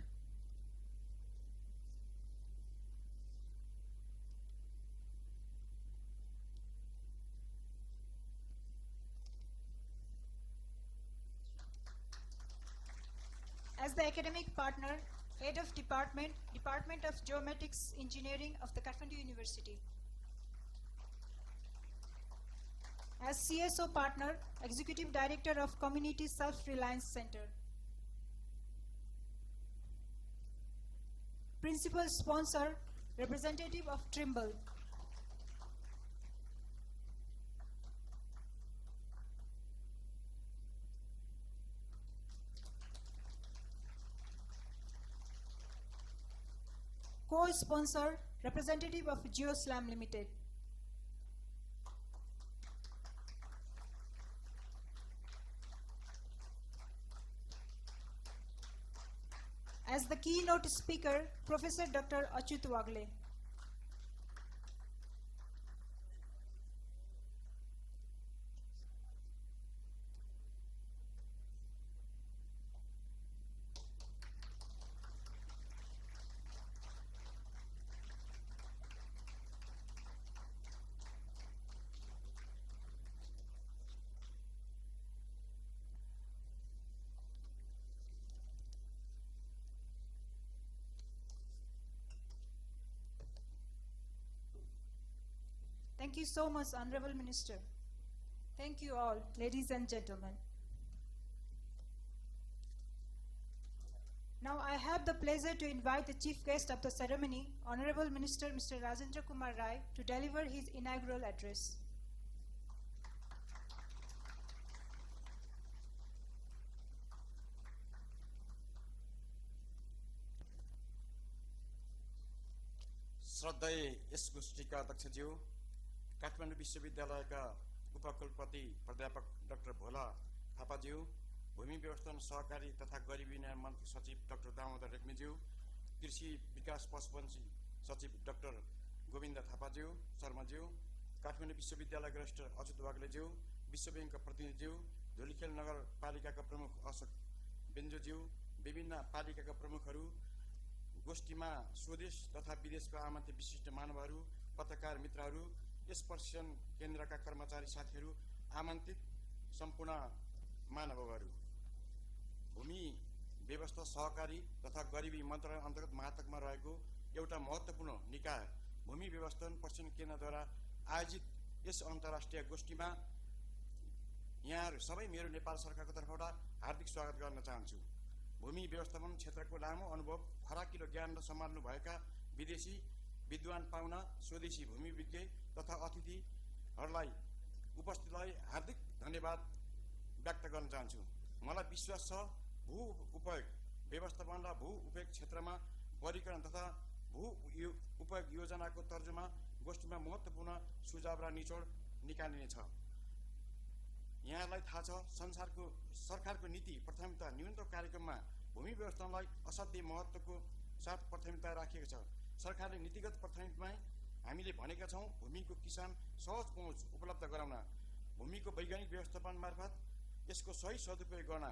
A: As the academic partner, Head of Department of Geomatics Engineering of the Kathmandu University. As CSO partner, Executive Director of Community Self-Reliance Center. Principal sponsor, representative of Trimble. Co-sponsor, representative of GeoSlam Limited. As the keynote speaker, Professor Dr. Achyut Wagle. Thank you so much, Honorable Minister. Thank you all, ladies and gentlemen. Now I have the pleasure to invite the chief guest of the ceremony, Honorable Minister Mr. Rajendra Kumar Rai, to deliver his inaugural address.
K: श्रद्धेय yes गोष्ठीका अध्यक्षज्यू, Kathmandu विश्वविद्यालयका उपकुलपति प्राध्यापक doctor भोला थापाज्यू, भूमि व्यवस्थापन सहकारी तथा गरिबी न्याय मन्त्री सचिव डाक्टर दामोदर रेग्मीज्यू, कृषि विकास पशुपन्छी सचिव डाक्टर गोविन्द थापाज्यू शर्माज्यू, काठमाडौँ विश्वविद्यालयका रेजिस्ट्रार अच्युत वाग्लेज्यू, विश्व बैंकका प्रतिनिधिज्यू, धुलीखेल नगरपालिकाका प्रमुख अशोक बेन्जोज्यू, विभिन्न पालिकाका प्रमुखहरू, गोष्ठीमा स्वदेश तथा विदेशका आमन्त्रित विशिष्ट मानवहरू, पत्रकार मित्रहरू, यस प्रशिक्षण केन्द्रका कर्मचारी साथीहरू, आमन्त्रित सम्पूर्ण मानवहरू, भूमि व्यवस्था सहकारी तथा गरिबी मन्त्रालय अन्तर्गत महातकमा रहेको एउटा महत्त्वपूर्ण निकाय भूमि व्यवस्थापन प्रशिक्षण केन्द्रद्वारा आयोजित यस अन्तर्राष्ट्रिय गोष्ठीमा यहाँहरू सबै मेरो नेपाल सरकारको तर्फबाट हार्दिक स्वागत गर्न चाहन्छु। भूमि व्यवस्थापन क्षेत्रको लामो अनुभव, फराकिलो ज्ञान र सम्हाल्नु भएका विदेशी विद्वान पाउना, स्वदेशी भूमिविज्ञ तथा अतिथिहरूलाई उपस्थितलाई हार्दिक धन्यवाद व्यक्त गर्न चाहन्छु। मलाई विश्वास छ भू उपयोग व्यवस्थापन र भू उपयोग क्षेत्रमा वर्गीकरण तथा भू उपयोग योजनाको तर्जुमा गोष्ठीमा महत्त्वपूर्ण सुझाव र निचोड निकालिनेछ। यहाँलाई थाहा छ सरकारको नीति प्राथमिकता न्यूनतम कार्यक्रममा भूमि व्यवस्थापनलाई असाध्यै महत्त्वको साथ प्राथमिकता राखिएको छ। सरकारले नीतिगत प्राथमिकतामा हामीले भनेका छौँ भूमिको किसान सहज पहुँच उपलब्ध गराउन, भूमिको वैज्ञानिक व्यवस्थापन मार्फत यसको सही सदुपयोग गर्न,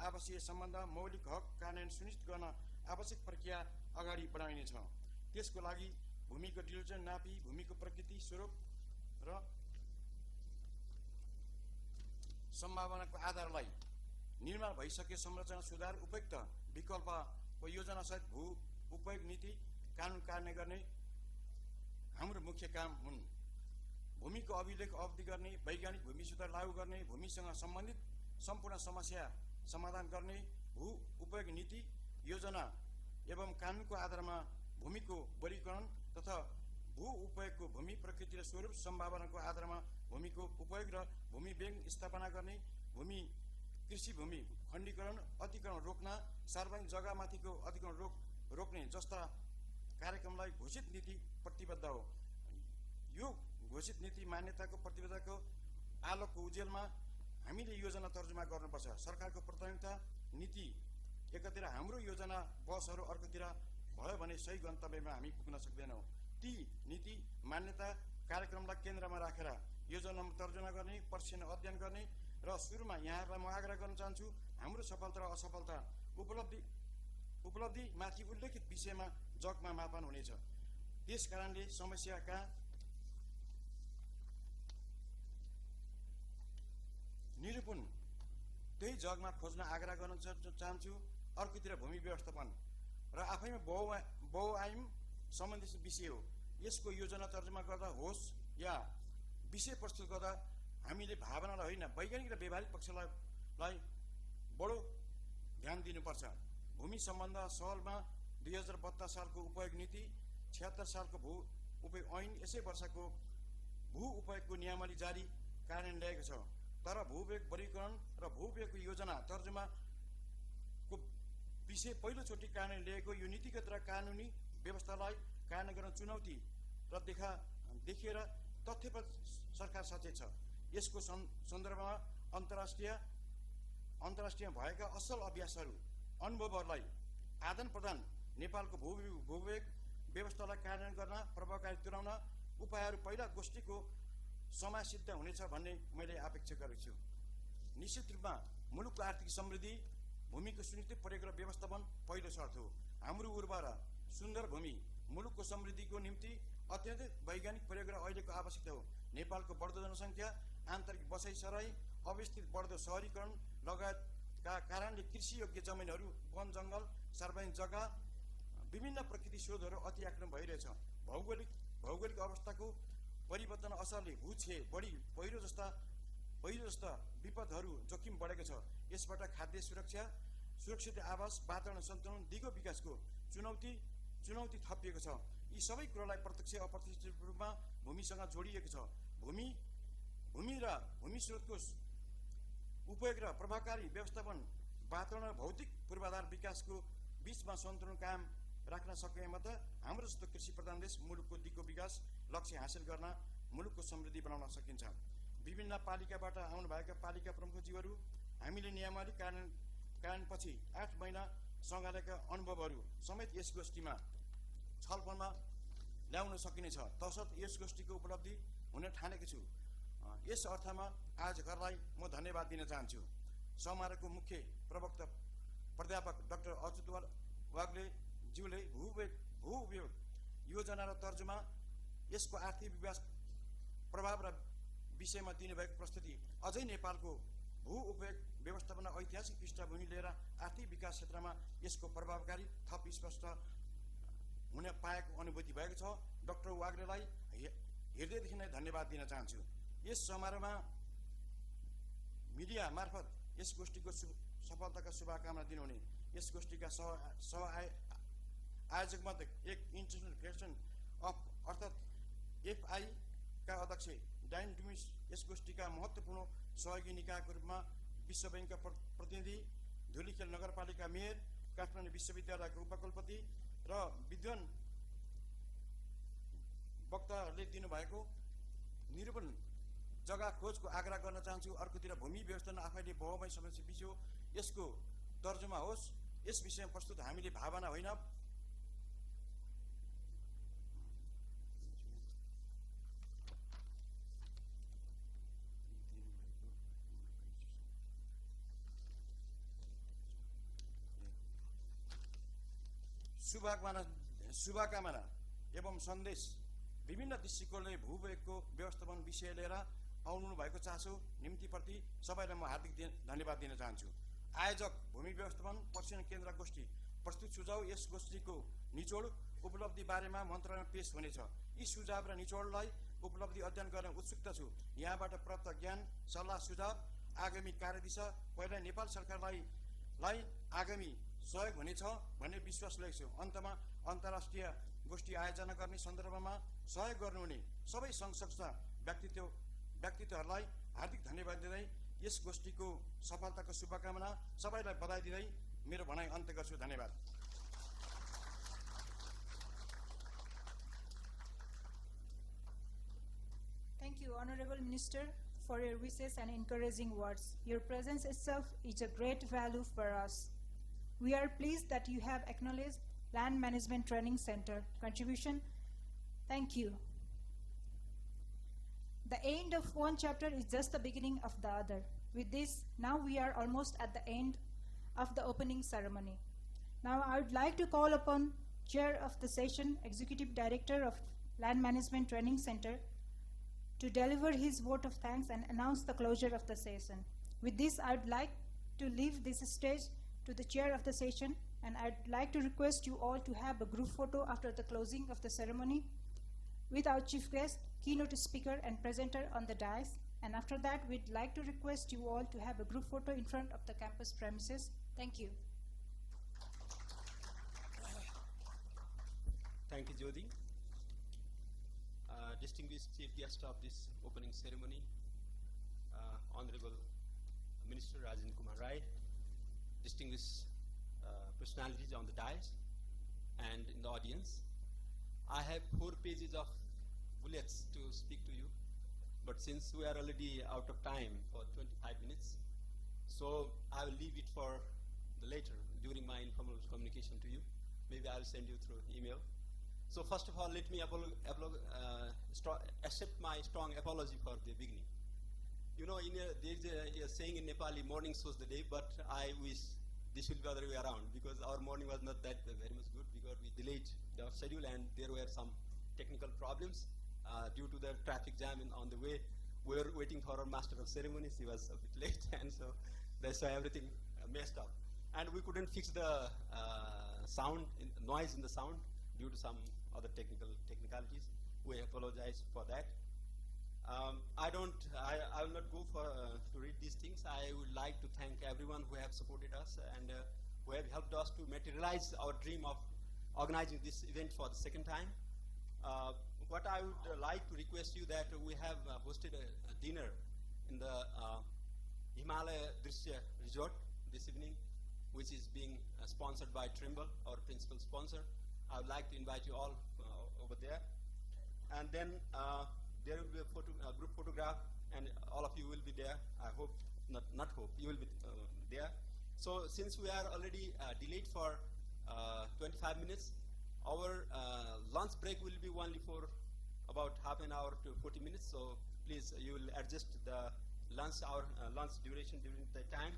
K: आवासीय सम्बन्ध मौलिक हक कार्यान्वयन सुनिश्चित गर्न आवश्यक प्रक्रिया अगाडि बढाइनेछ। त्यसको लागि भूमिको डिलिजन नापी भूमिको प्रकृति स्वरूप र सम्भावनाको आधारलाई निर्माण भइसके संरचना सुधार उपयुक्त विकल्पको योजनासहित भू उपयोग नीति कानुन कार्यान्वयन गर्ने हाम्रो मुख्य काम हुन्। भूमिको अभिलेख अवधि गर्ने, वैज्ञानिक भूमि सुधार लागू गर्ने, भूमिसँग सम्बन्धित सम्पूर्ण समस्या समाधान गर्ने, भू उपयोग नीति योजना एवं कानुनको आधारमा भूमिको वर्गीकरण तथा भू उपयोगको भूमि प्रकृति र स्वरूप सम्भावनाको आधारमा भूमिको उपयोग र भूमि बैंक स्थापना गर्ने, भूमि कृषि भूमि खण्डीकरण अतिक्रमण रोक्न, सार्वजनिक जग्गामाथिको अतिक्रमण रोक्ने जस्ता कार्यक्रमलाई घोषित नीति प्रतिबद्ध हो। यो घोषित नीति मान्यताको प्रतिबद्धताको आलोकको उजेलमा हामीले योजना तर्जुमा गर्नुपर्छ। सरकारको प्राथमिकता नीति एकातिर हाम्रो योजना बसहरू अर्कोतिर भयो भने सही गन्तव्यमा हामी पुग्न सक्दैनौँ। ती नीति मान्यता कार्यक्रमलाई केन्द्रमा राखेर योजना तर्जुमा गर्ने, प्रशिक्षण अध्ययन गर्ने र सुरुमा यहाँहरूलाई म आग्रह गर्न चाहन्छु हाम्रो सफलता र असफलता उपलब्धिमाथि उल्लेखित विषयमा जगमा मापन हुनेछ। त्यस कारणले समस्याका निरूपण त्यही जगमा खोज्न आग्रह गर्न चाहन्छु। अर्कोतिर भूमि व्यवस्थापन र आफैमा बहुआयाम सम्बन्धित विषय हो। यसको योजना तर्जुमा गर्दा होस् या विषय प्रस्तुत गर्दा हामीले भावनालाई होइन वैज्ञानिक र व्यवहारिक पक्षलाई बडो ध्यान दिनुपर्छ। भूमि सम्बन्ध सहलमा 2072 सालको उपयोग नीति, 76 सालको भू उपयोग ऐन, यसै वर्षको भू उपयोगको नियमावली जारी कार्यान्वयन ल्याएको छ। तर भू उपयोग वर्गीकरण र भू उपयोगको योजना तर्जुमाको विषय पहिलोचोटि कार्यान्वयन ल्याएको यो नीतिगत र कानुनी व्यवस्थालाई कार्यान्वयन गर्न चुनौती र देखिएर तथ्य पर सरकार सचेत छ। यसको सन्दर्भमा अन्तर्राष्ट्रिय भएका असल अभ्यासहरू अनुभवहरूलाई आदान प्रदान, नेपालको भूविवेक व्यवस्थालाई कार्यान्वयन गर्न प्रभावकारी तुल्याउन उपायहरू पहिला गोष्ठीको समासिद्ध हुनेछ भन्ने मैले अपेक्षा गरेको छु। निश्चित रूपमा मुलुकको आर्थिक समृद्धि भूमिको सुनिश्चित प्रयोग र व्यवस्थापन पहिलो शर्त हो। हाम्रो उर्वर सुन्दर भूमि मुलुकको समृद्धिको निम्ति अत्यन्तै वैज्ञानिक प्रयोग र अहिलेको आवश्यकता हो। नेपालको बढ्दो जनसङ्ख्या, आन्तरिक बसाइसराई, अवस्थित बढ्दो सहरीकरण लगायतका कारणले कृषि योग्य जमिनहरू, वन जङ्गल, सार्वजनिक जग्गा, विभिन्न प्रकृति स्रोतहरू अति आक्रमण भइरहेछ। भौगोलिक अवस्थाको परिवर्तन असरले भूक्षय, बढी पहिरो जस्ता विपदहरू जोखिम बढेको छ। यसबाट खाद्य सुरक्षा, सुरक्षित आवास, वातावरण सन्तुलन, दिगो विकासको चुनौती थपिएको छ। यी सबै कुरालाई प्रत्यक्ष अप्रत्यक्ष रूपमा भूमिसँग जोडिएको छ। भूमि र भूमि स्रोतको उपयोग र प्रभावकारी व्यवस्थापन वातावरण र भौतिक पूर्वाधार विकासको बीचमा सन्तुलन कायम राख्न सकेमा मात्र हाम्रो जस्तो कृषि प्रधान देश मुलुकको दिगो विकास लक्ष्य हासिल गर्न, मुलुकको समृद्धि बनाउन सकिन्छ। विभिन्न पालिकाबाट आउनुभएका पालिका प्रमुखज्यूहरू, हामीले नियमावली कार्यान्वयनपछि 8 महिना सँगालेका अनुभवहरू समेत यस गोष्ठीमा छलफलमा ल्याउन सकिनेछ। तसर्थ यस गोष्ठीको उपलब्धि हुन ठानेको छु। यस अर्थमा आयोजकहरूलाई म धन्यवाद दिन चाहन्छु। समारोहको मुख्य प्रवक्ता प्राध्यापक डाक्टर अच्युत वाग्लेज्यूले भू उपयोग योजना र तर्जुमा, यसको आर्थिक विकास प्रभाव र विषयमा दिनुभएको प्रस्तुति अझै नेपालको भू उपयोग व्यवस्थापन ऐतिहासिक पृष्ठभूमि लिएर आर्थिक विकास क्षेत्रमा यसको प्रभावकारी थप स्पष्ट हुन पाएको अनुभूति भएको छ। डाक्टर वाग्लेलाई हृदयदेखि नै धन्यवाद दिन चाहन्छु। यस समारोहमा मिडिया मार्फत यस गोष्ठीको सफलताका शुभकामना दिनुहुने यस गोष्ठीका आयोजक मध्ये एक इन्टरनेसनल फेडरेसन अफ अर्थात् FI का अध्यक्ष डाइनडुमिस यस गोष्ठीका महत्त्वपूर्ण सहयोगी निकायको रूपमा विश्व बैंकका प्रतिनिधि, धुलीखेल नगरपालिका मेयर, काठमाडौँ विश्वविद्यालयका उपकुलपति र विद्वान वक्ताहरूले दिनुभएको निरूपण जग्गा खोजको आग्रह गर्न चाहन्छु। अर्कोतिर भूमि व्यवस्थापन आफैले बहुमय समस्या विषय हो, यसको तर्जुमा होस्। यस विषयमा प्रस्तुत हामीले भावना होइन, शुभकामना एवं सन्देश विभिन्न दृष्टिकोणले भूवियोगको व्यवस्थापन विषय लिएर आउनु भएको चासो निम्तिप्रति सबैलाई म हार्दिक धन्यवाद दिन चाहन्छु। आयोजक भूमि व्यवस्थापन प्रशिक्षण केन्द्र गोष्ठी प्रस्तुत सुझाव यस गोष्ठीको निचोड उपलब्धि बारेमा मन्त्रालयमा पेश हुनेछ। यी सुझाव र निचोडलाई उपलब्धि अध्ययन गर्न उत्सुकता छु। यहाँबाट प्राप्त ज्ञान, सल्लाह, सुझाव आगामी कार्यदिशा पहिला नेपाल सरकारलाई आगामी सहयोग हुनेछ भन्ने विश्वास लिएको छु। अन्तमा अन्तर्राष्ट्रिय गोष्ठी आयोजना गर्ने सन्दर्भमा सहयोग गर्नुहुने सबै सङ्घ संस्था व्यक्तित्वहरूलाई हार्दिक धन्यवाद दिँदै यस गोष्ठीको सफलताको शुभकामना सबैलाई बधाई दिँदै मेरो भनाइ अन्त्य गर्छु। धन्यवाद।
A: Thank you, Honorable Minister, for your wishes and encouraging words. Your presence itself is a great value for us. We are pleased that you have acknowledged Land Management Training Center contribution. Thank you. The end of one chapter is just the beginning of the other. With this, now we are almost at the end of the opening ceremony. Now I would like to call upon Chair of the Session, Executive Director of Land Management Training Center, to deliver his vote of thanks and announce the closure of the session. With this, I would like to leave this stage to the Chair of the Session, and I'd like to request you all to have a group photo after the closing of the ceremony with our chief guest, keynote speaker and presenter on the dais. And after that, we'd like to request you all to have a group photo in front of the campus premises. Thank you.
L: Thank you, Jyoti. Distinguished chief guest of this opening ceremony, Honorable Minister Rajendra Kumar Rai, distinguished personalities on the dais and in the audience. I have 4 pages of bullets to speak to you, but since we are already out of time for 25 minutes, so I will leave it for the later during my informal communication to you. Maybe I will send you through email. So first of all, let me accept my strong apology for the beginning. You know, there is a saying in Nepali, morning shows the day, but I wish this will be the other way around, because our morning was not that very much good, because we delayed the schedule and there were some technical problems due to the traffic jam on the way. We were waiting for our master of ceremonies. He was a bit late, and so that's why everything messed up. And we couldn't fix the noise in the sound due to some other technicalities. We apologize for that. I will not go to read these things. I would like to thank everyone who have supported us and who have helped us to materialize our dream of organizing this event for the second time. What I would like to request you that we have hosted a dinner in the Himalaya Drishya Resort this evening, which is being sponsored by Trimble, our principal sponsor. I would like to invite you all over there. And then there will be a group photograph, and all of you will be there. I hope, not hope, you will be there. So since we are already delayed for 25 minutes, our lunch break will be only for about half an hour to 40 minutes. So please, you will adjust the lunch duration during the time.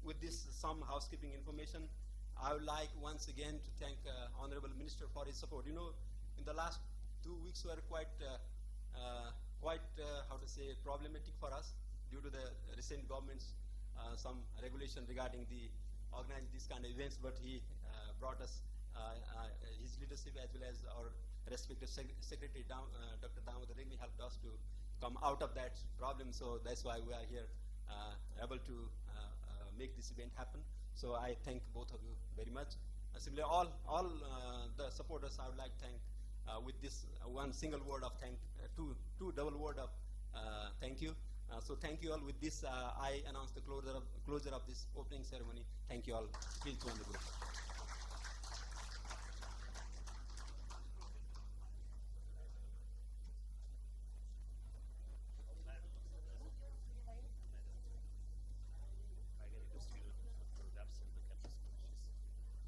L: With this, some housekeeping information. I would like once again to thank Honorable Minister for his support. You know, in the last 2 weeks were quite problematic for us due to the recent government's some regulation regarding the organizing these kind of events, but he brought us his leadership as well as our respective secretary, Dr. Damodar Regmi, helped us to come out of that problem. So that's why we are here able to make this event happen. So I thank both of you very much. Similarly, all the supporters, I would like to thank with this one single word of thank, two double word of Thank you. So thank you all. With this, I announce the closure of this opening ceremony. Thank you all. Please join the group.